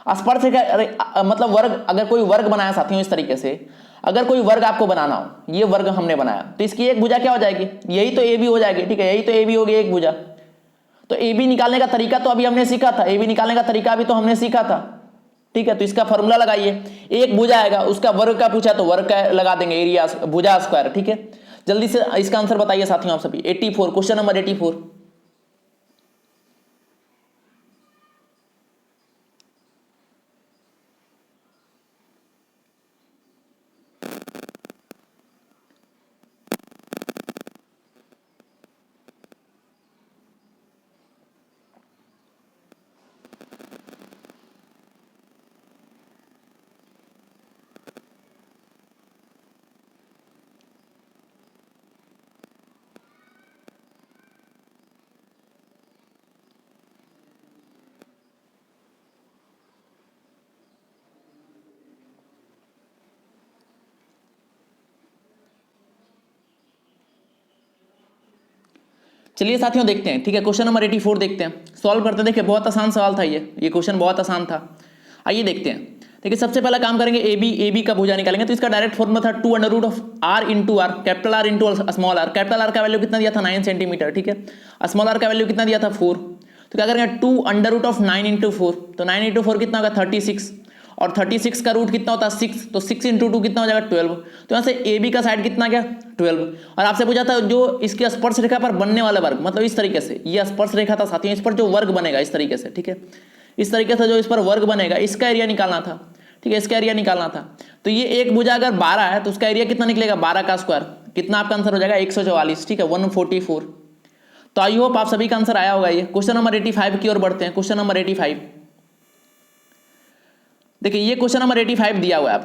मतलब वर्ग, अगर कोई वर्ग बनाया साथियों इस तरीके से, अगर कोई वर्ग आपको बनाना हो, ये वर्ग हमने बनाया, तो इसकी एक भुजा क्या हो जाएगी, यही तो ए बी हो जाएगी। ठीक है, यही तो ए बी होगी एक भुजा। तो ए बी निकालने का तरीका तो अभी हमने सीखा था, ए बी निकालने का तरीका अभी तो हमने सीखा था। ठीक है, तो इसका फॉर्मूला लगाइए, एक भुजा आएगा, उसका वर्ग का पूछा तो वर्ग का लगा देंगे, एरिया भुजा स्क्वायर। ठीक है, जल्दी से इसका आंसर बताइए साथियों आप सभी। 84, क्वेश्चन नंबर 84। चलिए साथियों देखते हैं। ठीक है, क्वेश्चन नंबर 84 देखते हैं, सॉल्व करते हैं। देखिए बहुत आसान सवाल था ये क्वेश्चन बहुत आसान था। आइए देखते हैं। देखिए सबसे पहला काम करेंगे, ए बी का भुजा निकालेंगे। तो इसका डायरेक्ट फॉर्मूला था 2 under root of R into R, capital R into small R. Capital R का वैल्यू कितना दिया था, 9 सेंटीमीटर। ठीक है, स्मॉल आर का वैल्यू कितना दिया था, 4। तो क्या करेंगे, 2 अंडर रूट ऑफ 9 इंटू 4, तो 9 इंटू 4 कितना होगा, 36, और 36 का रूट कितना होता है, 6, तो 6 इंटू 2 कितना हो जाएगा, 12। तो यहाँ से ए बी का साइड कितना गया, 12। और आपसे पूछा था जो इसकी स्पर्श रेखा पर बनने वाला वर्ग, मतलब इस तरीके से ये स्पर्श रेखा था साथियों, इस पर जो वर्ग बनेगा इस तरीके से। ठीक है, इस तरीके से जो इस पर वर्ग बनेगा, इसका एरिया निकालना था। ठीक है, इसका एरिया निकालना था। तो ये एक भुजा अगर 12 है तो उसका एरिया कितना निकलेगा, 12 का स्क्वायर, कितना आपका आंसर हो जाएगा, 144। ठीक है, 144। तो आई होप आप सभी का आंसर आया होगा। ये क्वेश्चन नंबर 85 की ओर बढ़ते हैं। क्वेश्चन नंबर 85, देखिए ये क्वेश्चन नंबर 85 दिया हुआ है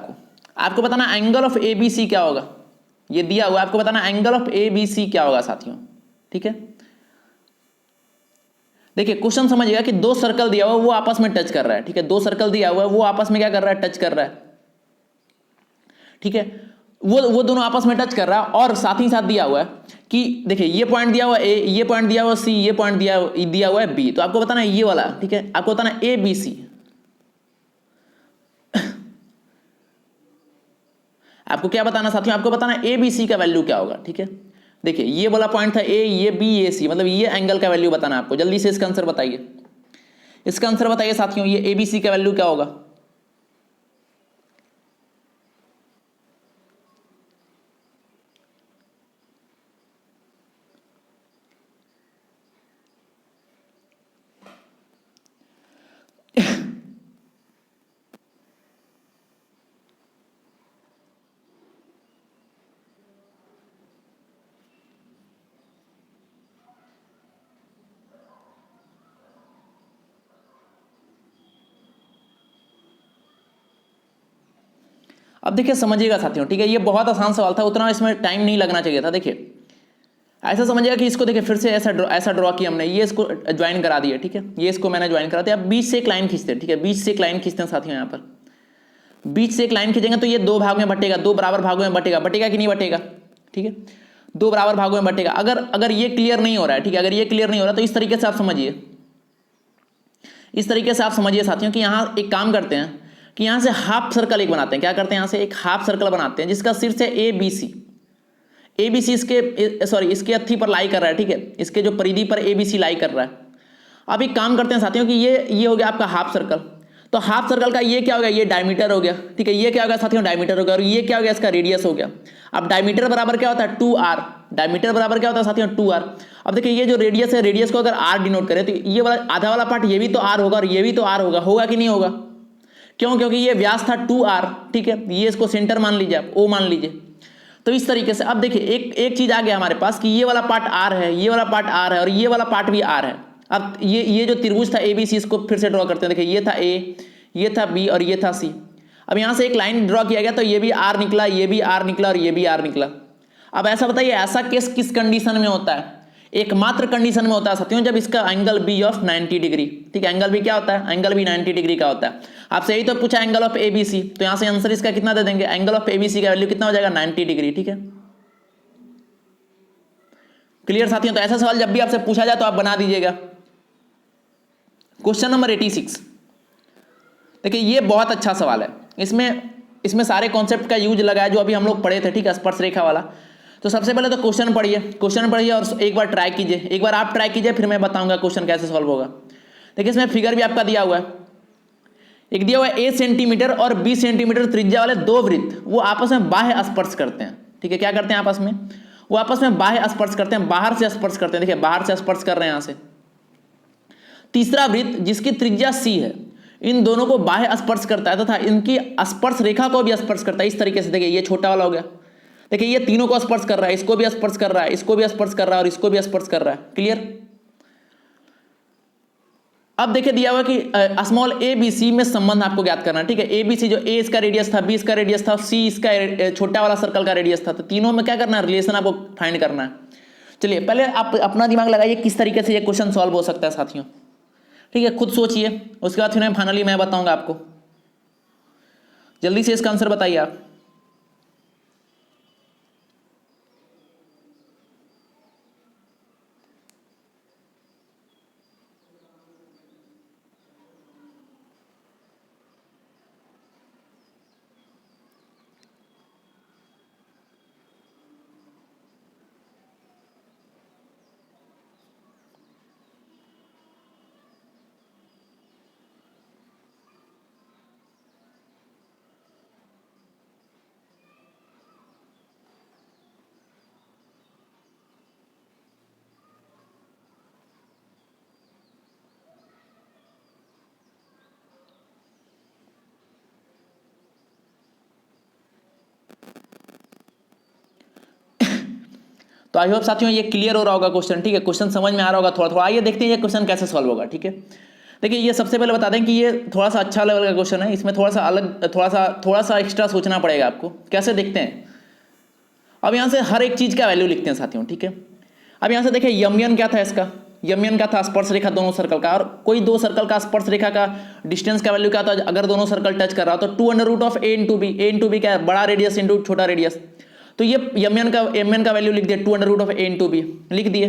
आपको बताना angle of A B C क्या होगा। ये दिया हुआ है, आपको बताना angle of A B C क्या होगा साथियों। ठीक है, देखिए क्वेश्चन समझिएगा कि दो सर्कल दिया हुआ है वो आपस में टच कर रहा है, ठीक है, दो सर्कल दिया हुआ है वो आपस में क्या कर रहा है, टच कर रहा है, ठीक है, वो दोनों आपस में टच कर रहा है। और साथ ही साथ दिया हुआ है कि देखिए ये पॉइंट दिया हुआ है ए, ये पॉइंट दिया हुआ है सी, ये पॉइंट दिया हुआ है बी, तो आपको बताना है ये वाला, ठीक है, आपको बताना ए बी सी, आपको क्या बताना साथियों, आपको बताना ए बी सी का वैल्यू क्या होगा, ठीक है। देखिए ये वाला पॉइंट था ए, ये बी, ये सी, मतलब ये एंगल का वैल्यू बताना आपको। जल्दी से इसका आंसर बताइए, इसका आंसर बताइए साथियों, ये ए बी सी का वैल्यू क्या होगा। अब देखिए समझिएगा साथियों, ठीक है, ये बहुत आसान सवाल था, उतना इसमें टाइम नहीं लगना चाहिए था। देखिए ऐसा समझिएगा कि इसको देखिए फिर से ऐसा ड्रॉ किया हमने, ये इसको ज्वाइन करा दिया, ठीक है, ये इसको मैंने ज्वाइन करा दिया। अब बीच से एक लाइन खींचते हैं, ठीक है, बीच से एक लाइन खींचते हैं साथियों, यहाँ पर बीच से एक लाइन खींचेंगे तो ये दो भाग में बटेगा, दो बराबर भागों में बटेगा, बटेगा कि नहीं बटेगा, ठीक है, दो बराबर भागों में बटेगा। अगर ये क्लियर नहीं हो रहा है, ठीक है, अगर ये क्लियर नहीं हो रहा तो इस तरीके से आप समझिए, इस तरीके से आप समझिए साथियों कि यहाँ एक काम करते हैं कि यहाँ से हाफ सर्कल एक बनाते हैं, क्या करते हैं, यहाँ से एक हाफ सर्कल बनाते हैं जिसका शीर्ष है A B C, A B सी इसके अथी पर लाई कर रहा है, ठीक है, इसके जो परिधि पर ए बी सी लाई कर रहा है। अब एक काम करते हैं साथियों कि ये हो गया आपका हाफ सर्कल, तो हाफ सर्कल का ये क्या हो गया, ये डायमीटर हो गया, ठीक है, ये क्या हो गया साथियों, डायमीटर हो गया, और ये क्या हो गया, इसका रेडियस हो गया। अब डायमीटर बराबर क्या होता है, 2r, डायमीटर बराबर क्या होता है साथियों, 2r। अब देखिए ये जो रेडियस है, रेडियस को अगर r डिनोट करें तो ये वाला आधा वाला पार्ट ये भी तो r होगा और ये भी तो r होगा कि नहीं होगा, क्यों, क्योंकि ये व्यास था 2r, ठीक है, ये इसको सेंटर मान लीजिए आप, o मान लीजिए। तो इस तरीके से अब देखिए एक चीज आ गया हमारे पास कि ये वाला पार्ट r है, ये वाला पार्ट r है और ये वाला पार्ट भी r है। अब ये जो त्रिभुज था ABC, इसको फिर से ड्रॉ करते हैं। देखिए ये था A, ये था B और ये था C। अब यहाँ से एक लाइन ड्रॉ किया गया तो ये भी R निकला, ये भी R निकला और ये भी R निकला। अब ऐसा बताइए ऐसा केस किस कंडीशन में होता है, एकमात्र कंडीशन में होता है साथियों जब इसका एंगल बी ऑफ 90 डिग्री, ठीक है, एंगल भी क्या होता है, एंगल भी 90 डिग्री का होता है। आपसे यही तो पूछा एंगल ऑफ ABC, तो यहाँ से आंसर इसका कितना दे देंगे, एंगल ऑफ ABC का वैल्यू कितना हो जाएगा, 90 डिग्री, ठीक है। क्लियर साथियों, तो ऐसा सवाल जब भी आपसे पूछा जाए तो आप बना दीजिएगा। क्वेश्चन नंबर 86, देखिए ये बहुत अच्छा सवाल है, इसमें सारे कॉन्सेप्ट का यूज लगा है जो अभी हम लोग पढ़े थे, ठीक है, स्पर्श रेखा वाला। तो सबसे पहले तो क्वेश्चन पढ़िए और एक बार ट्राई कीजिए, एक बार आप ट्राई कीजिए फिर मैं बताऊंगा क्वेश्चन कैसे सॉल्व होगा। देखिए इसमें फिगर भी आपका दिया हुआ है, एक दिया हुआ है 8 सेंटीमीटर और 20 सेंटीमीटर त्रिज्या वाले दो वृत्त वो आपस में बाह्य स्पर्श करते हैं, ठीक है, क्या करते हैं आपस में, वो आपस में बाह्य स्पर्श करते हैं, बाहर से स्पर्श करते हैं। देखिए बाहर से स्पर्श कर रहे हैं यहाँ से। तीसरा वृत्त जिसकी त्रिज्या C है इन दोनों को बाह्य स्पर्श करता है तथा इनकी स्पर्श रेखा को भी स्पर्श करता है। इस तरीके से देखिए ये छोटा वाला हो गया, देखिए ये तीनों को स्पर्श कर रहा है, इसको भी स्पर्श कर रहा है, इसको भी स्पर्श कर रहा है और इसको भी स्पर्श कर रहा है। क्लियर। अब देखिए दिया हुआ कि स्मॉल ए बी सी में संबंध आपको ज्ञात करना है, ठीक है। ए बी सी जो ए इसका रेडियस था, बी इसका रेडियस था, सी इसका छोटा वाला सर्कल का रेडियस था, तो तीनों में क्या करना है, रिलेशन आपको फाइंड करना है। चलिए पहले आप अपना दिमाग लगाइए किस तरीके से ये क्वेश्चन सॉल्व हो सकता है साथियों, ठीक है, खुद सोचिए, उसके बाद फिर फाइनली मैं बताऊंगा आपको। जल्दी से इसका आंसर बताइए आप। तो आई होप साथियों ये क्लियर हो रहा होगा क्वेश्चन, ठीक है, क्वेश्चन समझ में आ रहा होगा थोड़ा थोड़ा। आइए देखते हैं ये क्वेश्चन कैसे सॉल्व होगा, ठीक है। देखिए ये सबसे पहले बता दें कि ये थोड़ा सा अच्छा लेवल का क्वेश्चन है, इसमें थोड़ा सा अलग थोड़ा सा एक्स्ट्रा सोचना पड़ेगा आपको। कैसे देखते हैं, अब यहाँ से हर एक चीज़ का वैल्यू लिखते हैं साथियों, ठीक है। अब यहाँ से देखिए यम क्या था इसका, यम एन का था स्पर्श रेखा दोनों सर्कल का, और कोई दो सर्कल का स्पर्श रेखा का डिस्टेंस का वैल्यू क्या था, अगर दोनों सर्कल टच कर रहा हो तो 2 a into B, A into B क्या है, बड़ा रेडियस इंटू छोटा रेडियस। तो ये एम एन का वैल्यू लिख दिया 2 a इंटू बी लिख दिए।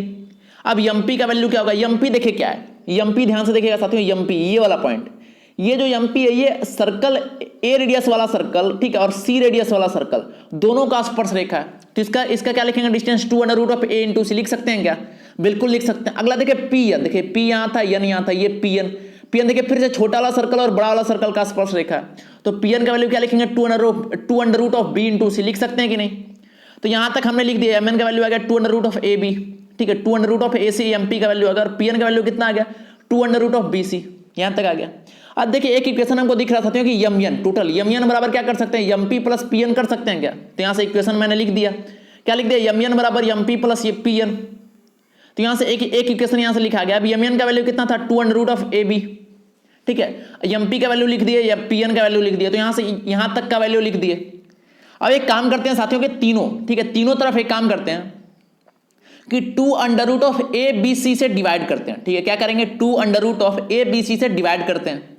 अब एम पी का वैल्यू क्या होगा, एम पी देखिए क्या है, एम पी ध्यान से देखिएगा साथियों, एम पी ये वाला पॉइंट, ये जो एम पी है ये सर्कल ए रेडियस वाला सर्कल, ठीक है, और सी रेडियस वाला सर्कल दोनों का स्पर्श रेखा है। तो इसका क्या लिखेंगे, डिस्टेंस 2 a इंटू सी लिख सकते हैं क्या, बिल्कुल लिख सकते हैं। अगला देखिए पी एन, देखिए पी यहाँ था, एन यहाँ था, ये पी एन, पी एन देखिए फिर से छोटा वाला सर्कल और बड़ा वाला सर्कल का स्पर्श रेखा है। तो पी एन का वैल्यू क्या लिखेंगे, 2 इंटू सी लिख सकते हैं कि नहीं। तो यहां तक हमने लिख दिया, एम एन का वैल्यू आ गया 2 a b, ठीक है, 2 a से एम पी का वैल्यू अगर पी एन का वैल्यू कितना आ गया 2 b c, यहां तक आ गया। अब देखिए एक इक्वेशन हमको दिख रहा था कि M N total, M N बराबर क्या कर सकते हैं, M P plus P N कर सकते हैं क्या। तो यहां से इक्वेशन मैंने लिख दिया, क्या लिख दिया, यम एन बराबर M P plus P N. तो यहां से एक इक्वेशन यहां से लिखा गया। अब यम एन का वैल्यू कितना था 2 a b, ठीक है, एम पी का वैल्यू लिख दिए या पी एन का वैल्यू लिख दिया, तो यहां से यहां तक का वैल्यू लिख दिए। अब एक काम करते हैं साथियों के तीनों, ठीक है, तीनों तरफ एक काम करते हैं कि 2 a b c से डिवाइड करते हैं, ठीक है, क्या करेंगे 2 a b c से डिवाइड करते हैं।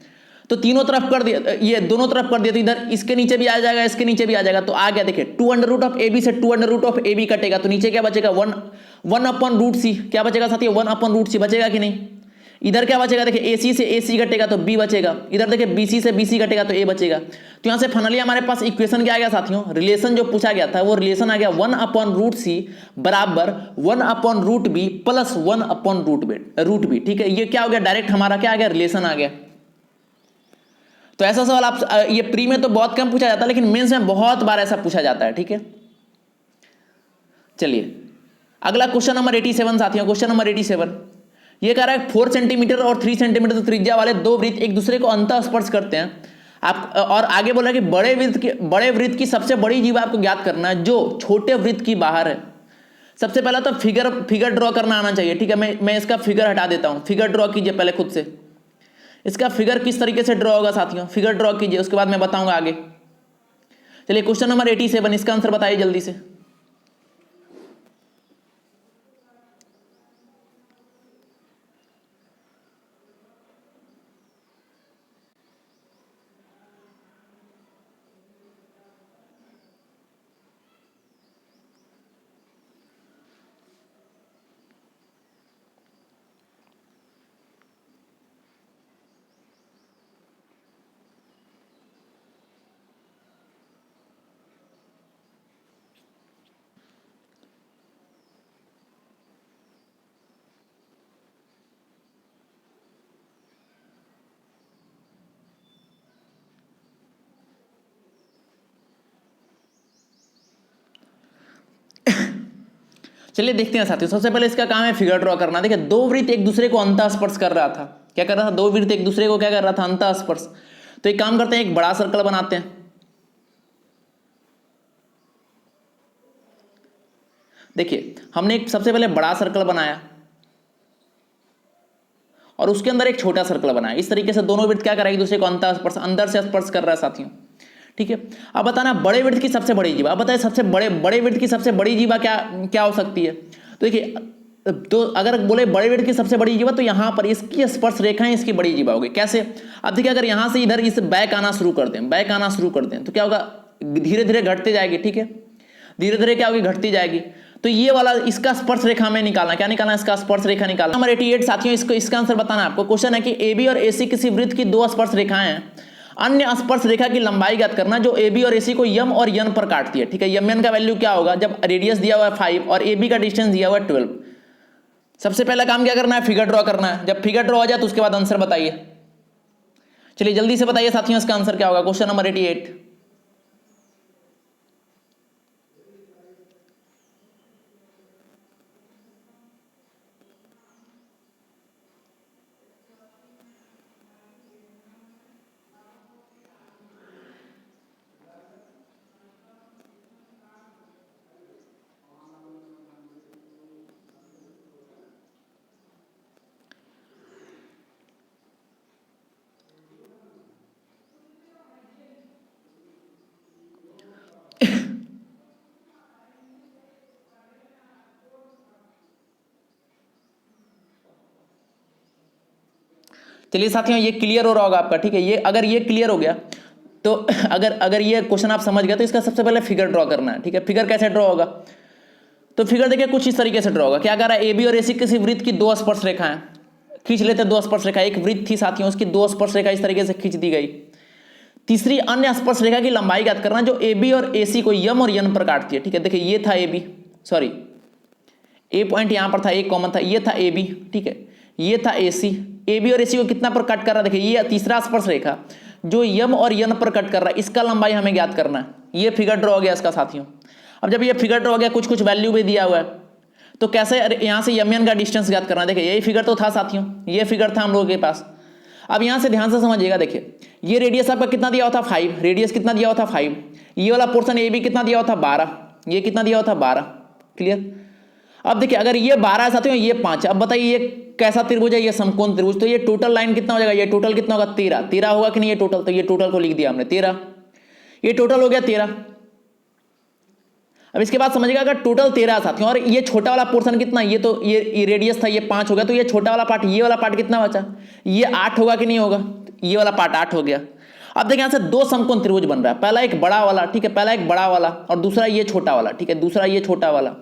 तो तीनों तरफ कर दिया, ये दोनों तरफ कर दिया, तो इधर इसके नीचे भी आ जाएगा, इसके नीचे भी आ जाएगा, तो आ गया देखिए 2 से 2 कटेगा, तो नीचे क्या बचेगा 1/√c, क्या बचेगा साथियों 1/√c बचेगा कि नहीं। इधर क्या बचेगा, देखिए AC से AC कटेगा तो B बचेगा, इधर देखिए BC से BC कटेगा तो A बचेगा। तो यहां से फाइनली हमारे पास इक्वेशन क्या आ गया साथियों, रिलेशन जो पूछा गया था वो रिलेशन आ गया 1/√c बराबर 1/√b प्लस 1/√b, ठीक है, ये क्या हो गया, डायरेक्ट हमारा क्या आ गया, रिलेशन आ गया। तो ऐसा सवाल आप ये प्री में तो बहुत कम पूछा जाता है, लेकिन मेंस में बहुत बार ऐसा पूछा जाता है, ठीक है। चलिए अगला क्वेश्चन नंबर 87 साथियों, क्वेश्चन नंबर 87 ये कह रहा है 4 सेंटीमीटर और 3 सेंटीमीटर त्रिज्या वाले दो वृत्त एक दूसरे को अंतः स्पर्श करते हैं। आप और आगे बोला कि बड़े वृत्त की सबसे बड़ी जीवा आपको ज्ञात करना है जो छोटे वृत्त की बाहर है। सबसे पहला तो फिगर ड्रॉ करना आना चाहिए, ठीक है। मैं इसका फिगर हटा देता हूं, फिगर ड्रॉ कीजिए पहले खुद से। इसका फिगर किस तरीके से ड्रॉ होगा साथियों, फिगर ड्रॉ कीजिए, उसके बाद मैं बताऊंगा आगे। चलिए क्वेश्चन नंबर 87 इसका आंसर बताइए जल्दी से। चलिए देखते हैं साथियों, सबसे पहले इसका काम है फिगर ड्रॉ करना। देखिए दो वृत्त एक दूसरे को अंतः स्पर्श कर रहा था, क्या कर रहा था, दो वृत्त एक दूसरे को क्या कर रहा था, अंतः स्पर्श। तो एक काम करते हैं, एक बड़ा सर्कल बनाते हैं। देखिए हमने एक सबसे पहले बड़ा सर्कल बनाया और उसके अंदर एक छोटा सर्कल बनाया। इस तरीके से दोनों वृत्त क्या कर रहा है, एक दूसरे को अंतः स्पर्श, अंदर से स्पर्श कर रहा है साथियों, ठीक है। अब बताना बड़े वृत्त की सबसे बड़ी जीवा, अब बताए सबसे बड़े वृत्त की सबसे बड़ी जीवा क्या हो सकती है। तो देखिए तो अगर बोले बड़े वृत्त की सबसे बड़ी जीवा, तो यहां पर इसकी स्पर्श रेखाएं इसकी बड़ी जीवा होगी। कैसे, अब देखिए अगर यहां से इधर इस बैक आना शुरू कर दें तो क्या होगा, धीरे धीरे घटते जाएगी, ठीक है, धीरे धीरे क्या होगी, घटती जाएगी। तो ये वाला इसका स्पर्श रेखा में निकालना, क्या निकालना, इसका स्पर्श रेखा निकालना। नंबर 88 साथियों, इसका आंसर बताना है आपको। क्वेश्चन है कि AB और AC किसी वृत्त की दो स्पर्श रेखाएं हैं, अन्य स्पर्श रेखा की लंबाई ज्ञात करना जो AB और AC को यम और यन पर काटती है, ठीक है। यम एन का वैल्यू क्या होगा, जब रेडियस दिया हुआ है 5 और AB का डिस्टेंस दिया हुआ है 12। सबसे पहला काम क्या करना है, फिगर ड्रॉ करना है। जब फिगर ड्रॉ हो जाए तो उसके बाद आंसर बताइए। चलिए जल्दी से बताइए साथियों इसका आंसर क्या होगा, क्वेश्चन नंबर 88। चलिए साथियों, ये क्लियर हो रहा होगा आपका, ठीक है। ये अगर ये क्लियर हो गया तो अगर ये क्वेश्चन आप समझ गए तो इसका सबसे पहले फिगर ड्रॉ करना है, ठीक है। फिगर कैसे ड्रॉ होगा, तो फिगर देखिए कुछ इस तरीके से ड्रॉ होगा। क्या कह रहा है, ए बी और ए सी किसी वृत्त की दो स्पर्श रेखाएं, खींच लेते दो स्पर्श रेखा। एक वृत्त थी साथियों, उसकी दो स्पर्श रेखा इस तरीके से खींच दी गई। तीसरी अन्य स्पर्श रेखा की लंबाई ज्ञात करना जो ए बी और ए सी को यम और यन पर काटती है, ठीक है। देखिए ये था A B, sorry A point यहां पर था, एक कॉमन था, ये था ए बी, ठीक है। ये था ए सी, ए बी और ए सी को कितना पर कट कर रहा है, देखिए ये तीसरा स्पर्श रेखा जो यम और यन पर कट कर रहा है, इसका लंबाई हमें ज्ञात करना है। ये फिगर ड्रॉ हो गया इसका साथियों। अब जब ये फिगर ड्रॉ हो गया, कुछ कुछ वैल्यू भी दिया हुआ है, तो कैसे यहां से यम यन का डिस्टेंस ज्ञात करना है। देखिए यही फिगर तो था साथियों, ये फिगर था हम लोगों के पास। अब यहां से ध्यान से समझिएगा, देखिए ये रेडियस आपका कितना दिया हुआ था 5, रेडियस कितना दिया हुआ था 5, ये वाला पोर्शन ए बी कितना दिया हुआ था 12, ये कितना दिया हुआ था 12, क्लियर। अब देखिए अगर ये 12 है साथियों, ये 5, अब बताइए ये कैसा त्रिभुज है, ये समकोण त्रिभुज, तो ये टोटल लाइन कितना हो जाएगा, ये टोटल कितना होगा 13, 13 होगा कि नहीं ये टोटल, तो ये टोटल को लिख दिया हमने 13, ये टोटल हो गया 13। अब इसके बाद समझिएगा अगर टोटल 13 साथियों और ये छोटा वाला पोर्शन कितना, ये तो ये रेडियस था, ये 5 हो गया, तो ये छोटा वाला पार्ट, ये वाला पार्ट कितना बचा, ये 8 होगा कि नहीं होगा, ये वाला पार्ट 8 हो गया। अब देखिए यहां से दो समकोण त्रिभुज बन रहा है, पहला एक बड़ा वाला, ठीक है, पहला एक बड़ा वाला और दूसरा ये छोटा वाला, ठीक है, दूसरा ये छोटा वाला।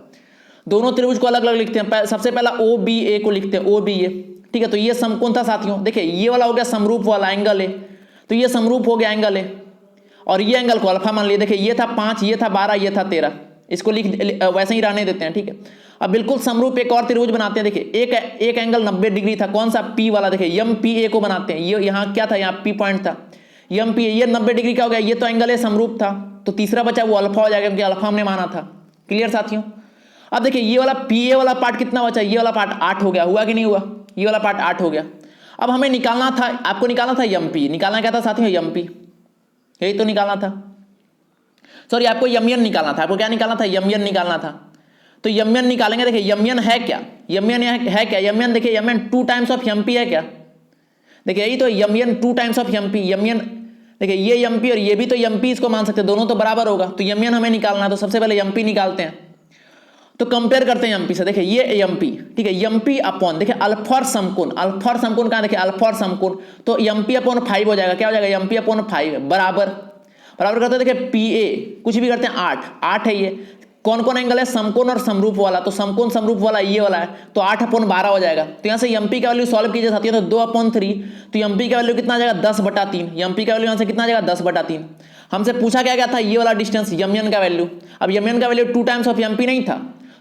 दोनों त्रिभुज को अलग अलग लिखते हैं, सबसे पहला ओ बी ए को लिखते हैं, ओ बी ए, ठीक है। तो ये समकोण था साथियों, देखिए ये वाला हो गया समरूप वाला एंगल ए, तो ये समरूप हो गया एंगल ए, और ये एंगल को अल्फा मान लिया। देखिए ये था 5, ये था 12, ये था 13, इसको लिख वैसे ही रहने देते हैं, ठीक है। अब बिल्कुल समरूप एक और त्रिभुज बनाते हैं। देखिए एक एंगल 90 डिग्री था, कौन सा, पी वाला, देखिए यम पी ए को बनाते हैं। ये यहाँ क्या था, यहाँ पी पॉइंट था, यम पी, ये 90 डिग्री का हो गया, ये तो एंगल ए समरूप था, तो तीसरा बचा वो अल्फा हो जाएगा क्योंकि अल्फा हमने माना था, क्लियर साथियों। अब देखिए ये वाला पी ए वाला पार्ट कितना बचा, ये वाला पार्ट 8 हो गया, हुआ कि नहीं हुआ, ये वाला पार्ट 8 हो गया। अब हमें निकालना था, आपको निकालना था यम पी, निकालना क्या था साथियों, यम पी, यही तो निकालना था, सॉरी आपको यमयन निकालना था। आपको क्या निकालना था, यमयन निकालना था। तो यमयन निकालेंगे, देखिए यमयन है क्या, यमयन है क्या, यमयन देखिए यमयन 2 टाइम्स ऑफ यम पी है क्या, देखिए यही तो यमयन 2 टाइम्स ऑफ यम पी, यमयन देखिए ये यम पी और ये भी तो यम पी, इसको मान सकते हैं, दोनों तो बराबर होगा, तो यमयन हमें निकालना है। तो सबसे पहले यम पी निकालते हैं, तो कंपेयर करते हैं एमपी से। देखिए ये एमपी, ठीक है, एमपी अपॉन देखिए अल्फा और समकोण, अल्फा और समकोण कहां, देखिए अल्फा और समकोण, तो एमपी अपॉन 5 हो जाएगा, क्या हो जाएगा, एमपी अपॉन 5 बराबर करते हैं। देखिए पी ए कुछ भी करते हैं 8 है, ये कौन कौन एंगल है, समकोण और समरूप वाला, तो समकोण समरूप वाला ये वाला है, तो 8/12 हो जाएगा। तो यहां से एमपी का वैल्यू सॉल्व कीजिए साथियों, तो 2/3, तो एमपी का वैल्यू कितना आ जाएगा 10/3, एमपी का वैल्यू यहां से कितना आ जाएगा 10/3। हमसे पूछा क्या गया था, ये वाला डिस्टेंस यमयन का वैल्यू। अब यमयन का वैल्यू 2 टाइम्स ऑफ एमपी नहीं था,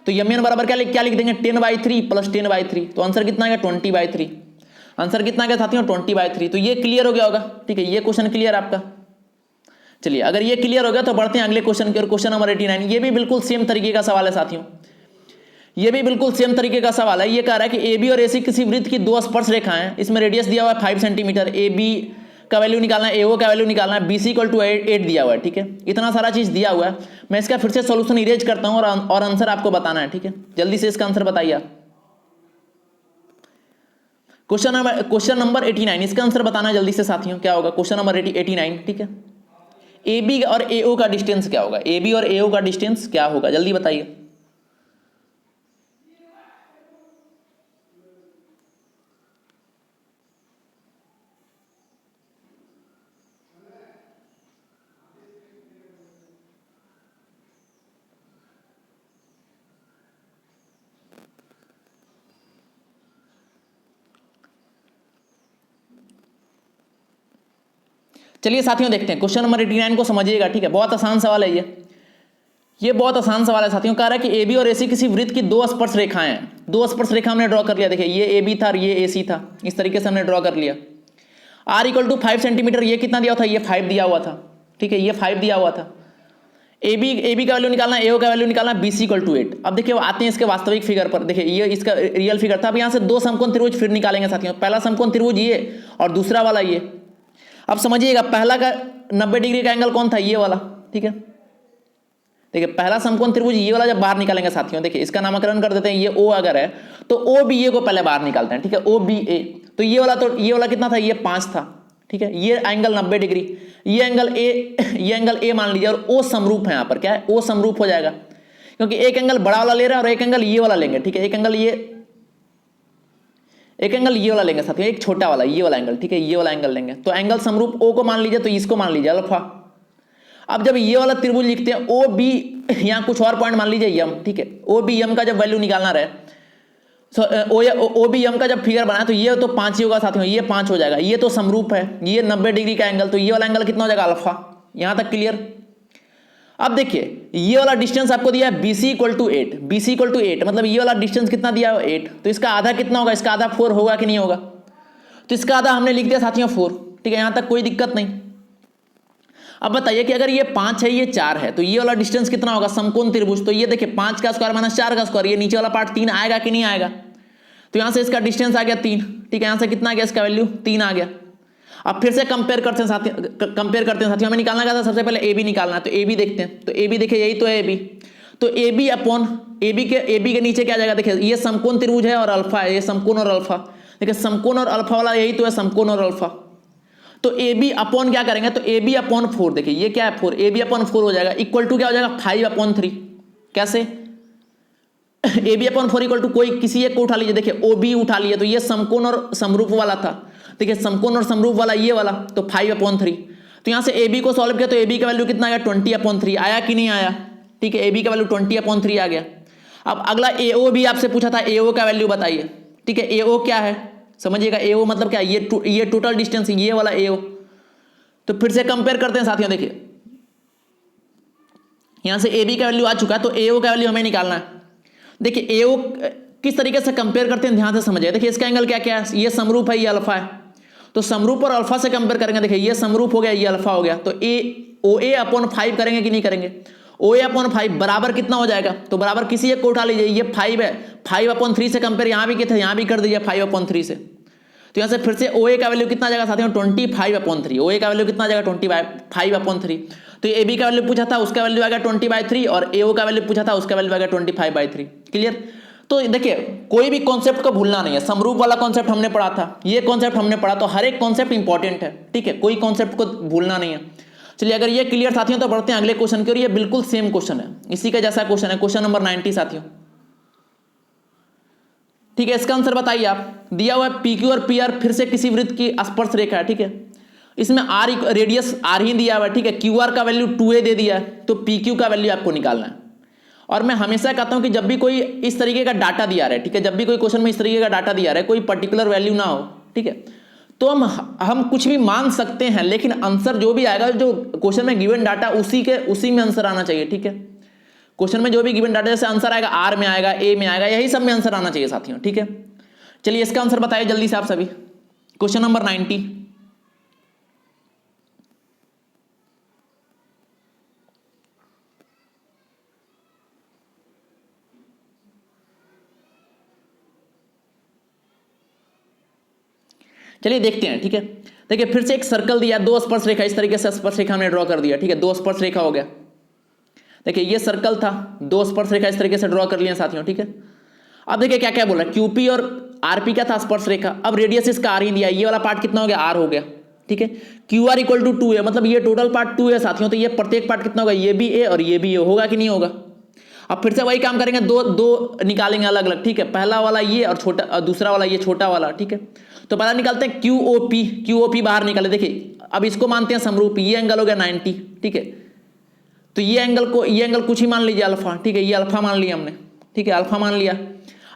तो यमयन बराबर क्या लिख देंगे 10/3 प्लस 10/3, तो आंसर कितना आ गया 20/3, आंसर कितना आ गया साथियों 20/3। तो ये क्लियर हो गया होगा, ठीक है, ये क्वेश्चन क्लियर आपका। चलिए अगर ये क्लियर हो गया तो बढ़ते हैं अगले क्वेश्चन की ओर, क्वेश्चन नंबर 89। ये भी बिल्कुल सेम तरीके का सवाल है साथियों, ये भी बिल्कुल सेम तरीके का सवाल है। ये कह रहा है कि ए बी और ए सी किसी वृत्त की दो स्पर्श रेखाएं, इसमें रेडियस दिया हुआ है 5 सेंटीमीटर, ए बी का वैल्यू निकालना है, एओ का वैल्यू निकालना है, बी सी इक्वल टू 8 दिया हुआ है, ठीक है। इतना सारा चीज दिया हुआ है, मैं इसका फिर से सॉल्यूशन इरेज करता हूं और आंसर आपको बताना है, ठीक है। जल्दी से इसका आंसर बताइए आप। क्वेश्चन नंबर 89, इसका आंसर बताना है जल्दी से साथियों, क्या होगा क्वेश्चन नंबर 89, ठीक है। ए बी और एओ का डिस्टेंस क्या होगा, ए बी और एओ का डिस्टेंस क्या होगा, जल्दी बताइए। चलिए साथियों देखते हैं क्वेश्चन नंबर 89 को समझिएगा, ठीक है, बहुत आसान सवाल है ये बहुत आसान सवाल है साथियों। कह रहा है कि ए बी और ए सी किसी वृत्त की दो स्पर्श रेखाएं हैं, दो स्पर्श रेखा हमने ड्रॉ कर लिया। देखिए ये ए बी था और ये ए सी था, इस तरीके से हमने ड्रॉ कर लिया। आर इक्वल टू 5 सेंटीमीटर, ये कितना दिया हुआ था, ये 5 दिया हुआ था, ठीक है, ये 5 दिया हुआ था। ए बी का वैल्यू निकालना, एओ का वैल्यू निकालना, बी सी इक्वल टू 8। अब देखिए आते हैं इसके वास्तविक फिगर पर। देखिए ये इसका रियल फिगर था। अब यहाँ से दो समकोण त्रिभुज फिर निकालेंगे साथियों, पहला समकोण त्रिभुज ये और दूसरा वाला ये। अब समझिएगा पहला का 90 डिग्री का एंगल कौन था, ये वाला, ठीक है। देखिए पहला समकोण त्रिभुज ये वाला जब बाहर निकालेंगे साथियों, देखिए इसका नामकरण कर देते हैं, ये ओ अगर है तो ओ बी ए को पहले बाहर निकालते हैं, ठीक है, ओ बी ए। तो ये वाला कितना था, ये 5 था, ठीक है। ये एंगल 90 डिग्री, ये एंगल ए मान लीजिए, और ओ समरूप है, यहाँ पर क्या है, ओ समरूप हो जाएगा क्योंकि एक एंगल बड़ा वाला ले रहा है और एक एंगल ये वाला लेंगे, ठीक है। एक एक एंगल ये वाला लेंगे साथियों, एक छोटा वाला ये वाला एंगल, ठीक है, ये वाला एंगल लेंगे। तो एंगल समरूप ओ को मान लीजिए, तो इसको मान लीजिए अल्फा। अब जब ये वाला त्रिभुज लिखते हैं ओ बी, यहाँ कुछ और पॉइंट मान लीजिए यम, ठीक है, ओ बी यम का जब वैल्यू निकालना रहे, ओ बी यम का जब फिगर बनाया तो ये तो 5 ही होगा साथियों, ये 5 हो जाएगा। ये तो समरूप है, ये 90 डिग्री का एंगल, तो ये वाला एंगल कितना हो जाएगा अल्फा। यहां तक क्लियर। अब देखिए ये वाला डिस्टेंस आपको दिया है BC equal to 8, BC equal to 8 मतलब ये वाला डिस्टेंस कितना दिया है 8, तो इसका आधा कितना होगा, इसका आधा 4 होगा कि नहीं होगा, तो इसका आधा हमने लिख दिया साथियों 4, ठीक है, यहां तक कोई दिक्कत नहीं। अब बताइए कि अगर ये 5 है ये 4 है, तो ये वाला डिस्टेंस कितना होगा समकोण त्रिभुज, तो ये देखिए 5 का स्क्वायर माइनस 4 का स्क्वायर, ये नीचे वाला पार्ट 3 आएगा कि नहीं आएगा, तो यहां से इसका डिस्टेंस आ गया 3, ठीक है, यहां से कितना आ गया इसका वैल्यू 3 आ गया। अब फिर से कंपेयर करते हैं साथियों, हमें निकालना क्या था, सबसे पहले ए बी निकालना है, तो ए बी देखते हैं, तो ए बी देखिए यही तो है ए बी, तो A B upon A B के नीचे क्या आ जाएगा, देखिए ये समकोण त्रिभुज है और अल्फा है, ये समकोण और अल्फा, देखिए समकोण और अल्फा वाला यही तो है समकोण और अल्फा, तो ए बी अपॉन क्या करेंगे, तो ए बी अपॉन 4, देखिए ये क्या है 4, ए बी अपॉन 4 हो जाएगा, इक्वल टू क्या हो जाएगा 5/3, कैसे A B upon 4 equal to कोई किसी एक को उठा लीजिए, देखिए ओ बी उठा लिए, तो ये समकोण और समरूप वाला था, देखिए समकोण और समरूप वाला ये वाला, तो 5/3, तो यहां से ए बी को सॉल्व किया तो ए बी का वैल्यू कितना आया 20/3 आया कि नहीं आया, ठीक है, ए बी का वैल्यू 20/3 आ गया। अब अगला ए ओ भी आपसे पूछा था, ए ओ का वैल्यू बताइए, ठीक है, ए ओ क्या है समझिएगा, ए ओ मतलब क्या, ये टोटल डिस्टेंस ये वाला ए ओ, तो फिर से कंपेयर करते हैं साथियों, देखिए यहां से ए बी का वैल्यू आ चुका है, तो ए ओ का वैल्यू हमें निकालना है। देखिए ए ओ किस तरीके से कंपेयर करते हैं ध्यान से समझिए, देखिए इसका एंगल क्या क्या है, ये समरूप है ये अल्फा है, तो समरूप और अल्फा से कंपेयर करेंगे, देखिए ये समरूप हो गया ये अल्फा हो गया, तो ओ ए अपॉन 5 करेंगे कि नहीं करेंगे, ओ ए अपॉन 5 बराबर कितना हो जाएगा, तो बराबर किसी एक को उठा लीजिए, ये 5 है, 5/3 से कंपेयर यहां भी किए थे, यहां भी कर दीजिए 5/3 से, तो यहां से फिर से ओ ए का वैल्यू कितना आ जाएगा साथियों 25/3, ओ ए का वैल्यू कितना आ जाएगा 25/3, तो ए बी का वैल्यू पूछा था उसका वैल्यू आ गया 20/3 और ए ओ का वैल्यू पूछा था उसका वैल्यू आ गया 25/3, क्लियर। तो देखिए कोई भी कॉन्सेप्ट को भूलना नहीं है, समरूप वाला कॉन्सेप्ट हमने पढ़ा था, ये कॉन्सेप्ट हमने पढ़ा, तो हर एक कॉन्सेप्ट इंपॉर्टेंट है, ठीक है, कोई कॉन्सेप्ट को भूलना नहीं है। चलिए अगर ये क्लियर साथियों तो बढ़ते हैं अगले क्वेश्चन की ओर, ये बिल्कुल सेम क्वेश्चन है, इसी का जैसा क्वेश्चन है, क्वेश्चन नंबर 90 साथियों, ठीक है, इसका आंसर बताइए आप। दिया हुआ है पी क्यू और पी आर फिर से किसी वृत्त की स्पर्श रेखा है, ठीक है, इसमें आर रेडियस आर ही दिया हुआ है, ठीक है, क्यू आर का वैल्यू 2a दे दिया है, तो पी क्यू का वैल्यू आपको निकालना है। और मैं हमेशा कहता हूं कि जब भी कोई इस तरीके का डाटा दिया रहा है, ठीक है, जब भी कोई क्वेश्चन में इस तरीके का डाटा दिया रहा है, कोई पर्टिकुलर वैल्यू ना हो, ठीक है, तो हम कुछ भी मान सकते हैं, लेकिन आंसर जो भी आएगा, जो क्वेश्चन में गिवन डाटा उसी में आंसर आना चाहिए, ठीक है, क्वेश्चन में जो भी गिवन डाटा जैसे आंसर आएगा आर में आएगा, ए में आएगा, यही सब में आंसर आना चाहिए साथियों, ठीक है। चलिए इसका आंसर बताइए जल्दी से आप सभी, क्वेश्चन नंबर 90। चलिए देखते हैं, ठीक है, देखिए फिर से एक सर्कल दिया, दो स्पर्श रेखा, इस तरीके से स्पर्श रेखा हमने ड्रॉ कर दिया, ठीक है, दो स्पर्श रेखा हो गया, देखिए ये सर्कल था, दो स्पर्श रेखा इस तरीके से ड्रॉ कर लिया साथियों, ठीक है। अब देखिए क्या क्या बोल रहा है, क्यूपी और आरपी क्या था स्पर्श रेखा, अब रेडियस इसका आर ही दिया, ये वाला पार्ट कितना हो गया आर हो गया, ठीक है, क्यू आर इक्वल टू 2 है, मतलब ये टोटल पार्ट 2 है साथियों, तो ये प्रत्येक पार्ट कितना होगा, ये भी ए और ये भी ए, होगा कि नहीं होगा। अब फिर से वही काम करेंगे, दो निकालेंगे अलग अलग, ठीक है, पहला वाला ये और छोटा और दूसरा वाला ये छोटा वाला, ठीक है, तो पहला निकालते हैं क्यू ओ पी बाहर निकाले, देखिए अब इसको मानते हैं समरूप, ये एंगल हो गया 90, ठीक है, तो ये एंगल कुछ ही मान लीजिए अल्फा, ठीक है, ये अल्फा मान लिया हमने, ठीक है, अल्फा मान लिया।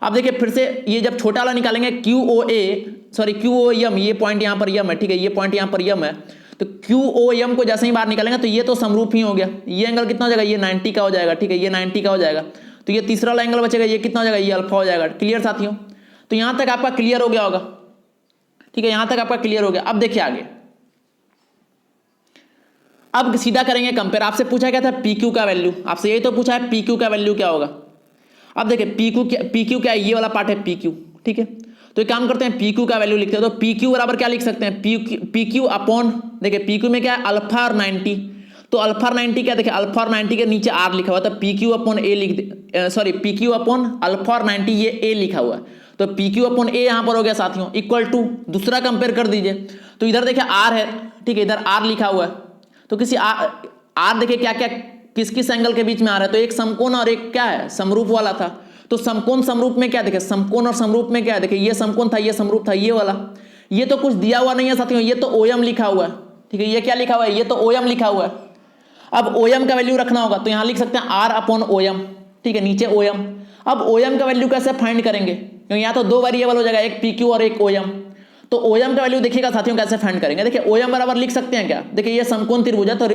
अब देखिए फिर से ये जब छोटा वाला निकालेंगे क्यू ओ एम, ये पॉइंट यहाँ पर यम है, ठीक है, ये पॉइंट यहाँ पर यम है, तो क्यू ओ एम को जैसे ही बाहर निकालेंगे तो ये तो समरूप ही हो गया, ये एंगल कितना हो जाएगा, ये 90 का हो जाएगा, ठीक है, ये 90 का हो जाएगा, तो ये तीसरा वाला एंगल बचेगा, ये कितना हो जाएगा, ये अल्फा हो जाएगा, क्लियर साथियों। तो यहां तक आपका क्लियर हो गया होगा, ठीक है, यहां तक आपका क्लियर हो गया। अब देखिए आगे, अब सीधा करेंगे कंपेयर, आपसे पूछा क्या था पी क्यू का वैल्यू, आपसे यही तो पूछा है पी क्यू का वैल्यू क्या होगा। अब देखिए पी क्यू क्या है, ये वाला पार्ट है पी क्यू, ठीक है, तो एक काम करते हैं पी क्यू का वैल्यू लिखते हैं, तो पी क्यू बराबर क्या लिख सकते हैं, पी क्यू अपॉन, देखिए पी क्यू में क्या है अल्फा और 90, तो अल्फा और 90 क्या, देखिए अल्फा और 90 के नीचे आर लिखा हुआ था, पी क्यू अपॉन ए लिख दे, sorry P Q upon alpha और 90 ये ए लिखा हुआ है, तो पी क्यू अपॉन ए यहां पर हो गया साथियों, इक्वल टू दूसरा कंपेयर कर दीजिए, तो इधर देखिए आर है, ठीक है, इधर आर लिखा हुआ है, तो किसी आर देखिए क्या क्या किस किस एंगल के बीच में आ रहा है, तो एक समकोण और एक क्या है समरूप वाला था, तो समकोण समरूप में क्या देखे, समकोण और समरूप में क्या देखे, ये समकोण था, ये समरूप था, ये वाला, ये तो कुछ दिया हुआ नहीं है साथियों, ये तो OM लिखा हुआ है, ठीक है, ये क्या लिखा हुआ है, ये तो OM लिखा हुआ है। अब OM का वैल्यू रखना होगा तो यहां लिख सकते हैं R/OM, ठीक है, नीचे OM। अब OM का वैल्यू कैसे फाइंड करेंगे, क्योंकि यहाँ तो दो वेरिएबल हो जाएगा, एक PQ और एक OM। तो OM का वैल्यू देखिएगा साथियों कैसे फाइंड करेंगे। देखिए OM बराबर लिख सकते हैं क्या, देखिए ये समकोण त्रिभुज है, तो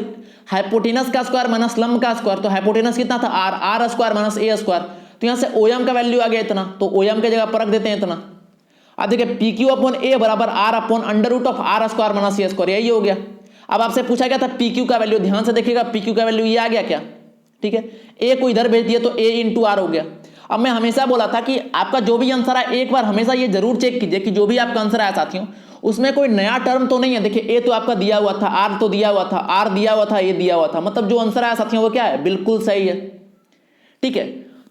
हाइपोटेनस का स्क्वायर माइनस लंब का स्क्वायर, तो हाइपोटेनस कितना था R square minus A square, तो यहाँ से OM का वैल्यू आ गया इतना, तो OM की जगह पर रख देते हैं इतना। अब देखिए PQ/A बराबर R/√R square minus A square, यही हो गया। अब आपसे पूछा गया था PQ का वैल्यू, ध्यान से देखिएगा PQ का वैल्यू ये आ गया क्या, ठीक है, A को इधर भेज दिया तो A × R हो गया। अब मैं हमेशा बोला था कि आपका जो भी आंसर है एक बार हमेशा ये जरूर चेक कीजिए कि जो भी आपका आंसर आया साथियों उसमें कोई नया टर्म तो नहीं है। देखिए A तो आपका दिया हुआ था, R तो दिया हुआ था, R दिया हुआ था, A दिया हुआ था, मतलब जो आंसर आया साथियों वो क्या है, बिल्कुल सही है, ठीक है।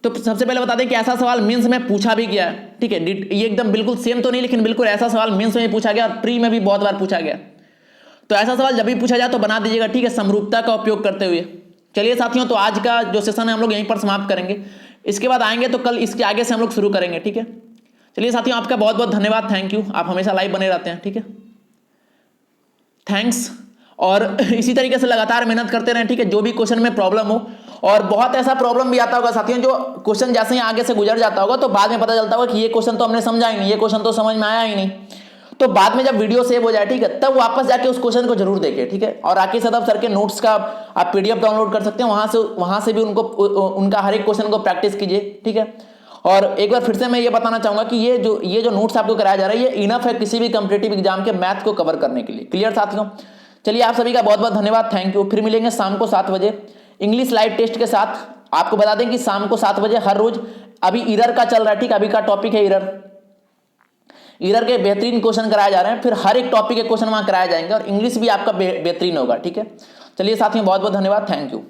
तो सबसे पहले बता दें कि ऐसा सवाल मेंस में पूछा भी गया है, ठीक है, ये एकदम बिल्कुल सेम तो नहीं लेकिन बिल्कुल ऐसा सवाल मेंस में भी पूछा गया और प्री में भी बहुत बार पूछा गया। तो ऐसा सवाल जब भी पूछा जाए तो बना दीजिएगा, ठीक है, समरूपता का उपयोग करते हुए। चलिए साथियों, तो आज का जो सेशन है हम लोग यहीं पर समाप्त करेंगे, इसके बाद आएंगे तो कल इसके आगे से हम लोग शुरू करेंगे, ठीक है। चलिए साथियों, आपका बहुत बहुत धन्यवाद, थैंक यू, आप हमेशा लाइव बने रहते हैं, ठीक है, थैंक्स। और इसी तरीके से लगातार मेहनत करते रहें, ठीक है, जो भी क्वेश्चन में प्रॉब्लम हो, और बहुत ऐसा प्रॉब्लम भी आता होगा साथियों जो क्वेश्चन जैसे ही आगे से गुजर जाता होगा तो बाद में पता चलता होगा कि ये क्वेश्चन तो हमने समझा ही नहीं, ये क्वेश्चन तो समझ में आया ही नहीं। तो बाद में जब वीडियो सेव हो जाए, ठीक है, तब वापस जाके उस क्वेश्चन को जरूर देखें, ठीक है। और राकेश यादव सर के नोट्स का आप PDF डाउनलोड कर सकते हैं, वहां से भी उनका हर एक क्वेश्चन को प्रैक्टिस कीजिए, ठीक है। और एक बार फिर से मैं ये बताना चाहूंगा कि ये जो नोट्स आपको कराया जा रहा है ये इनफ है किसी भी कॉम्पिटिटिव एग्जाम के मैथ को कवर करने के लिए। क्लियर साथियों, चलिए आप सभी का बहुत बहुत धन्यवाद, थैंक यू। फिर मिलेंगे शाम को 7 बजे इंग्लिश लाइव टेस्ट के साथ। आपको बता दें कि शाम को 7 बजे हर रोज, अभी इरर का चल रहा है, ठीक, अभी का टॉपिक है इरर के बेहतरीन क्वेश्चन कराए जा रहे हैं, फिर हर एक टॉपिक के क्वेश्चन वहां कराए जाएंगे और इंग्लिश भी आपका बेहतरीन होगा, ठीक है। चलिए साथियों, बहुत बहुत धन्यवाद, थैंक यू।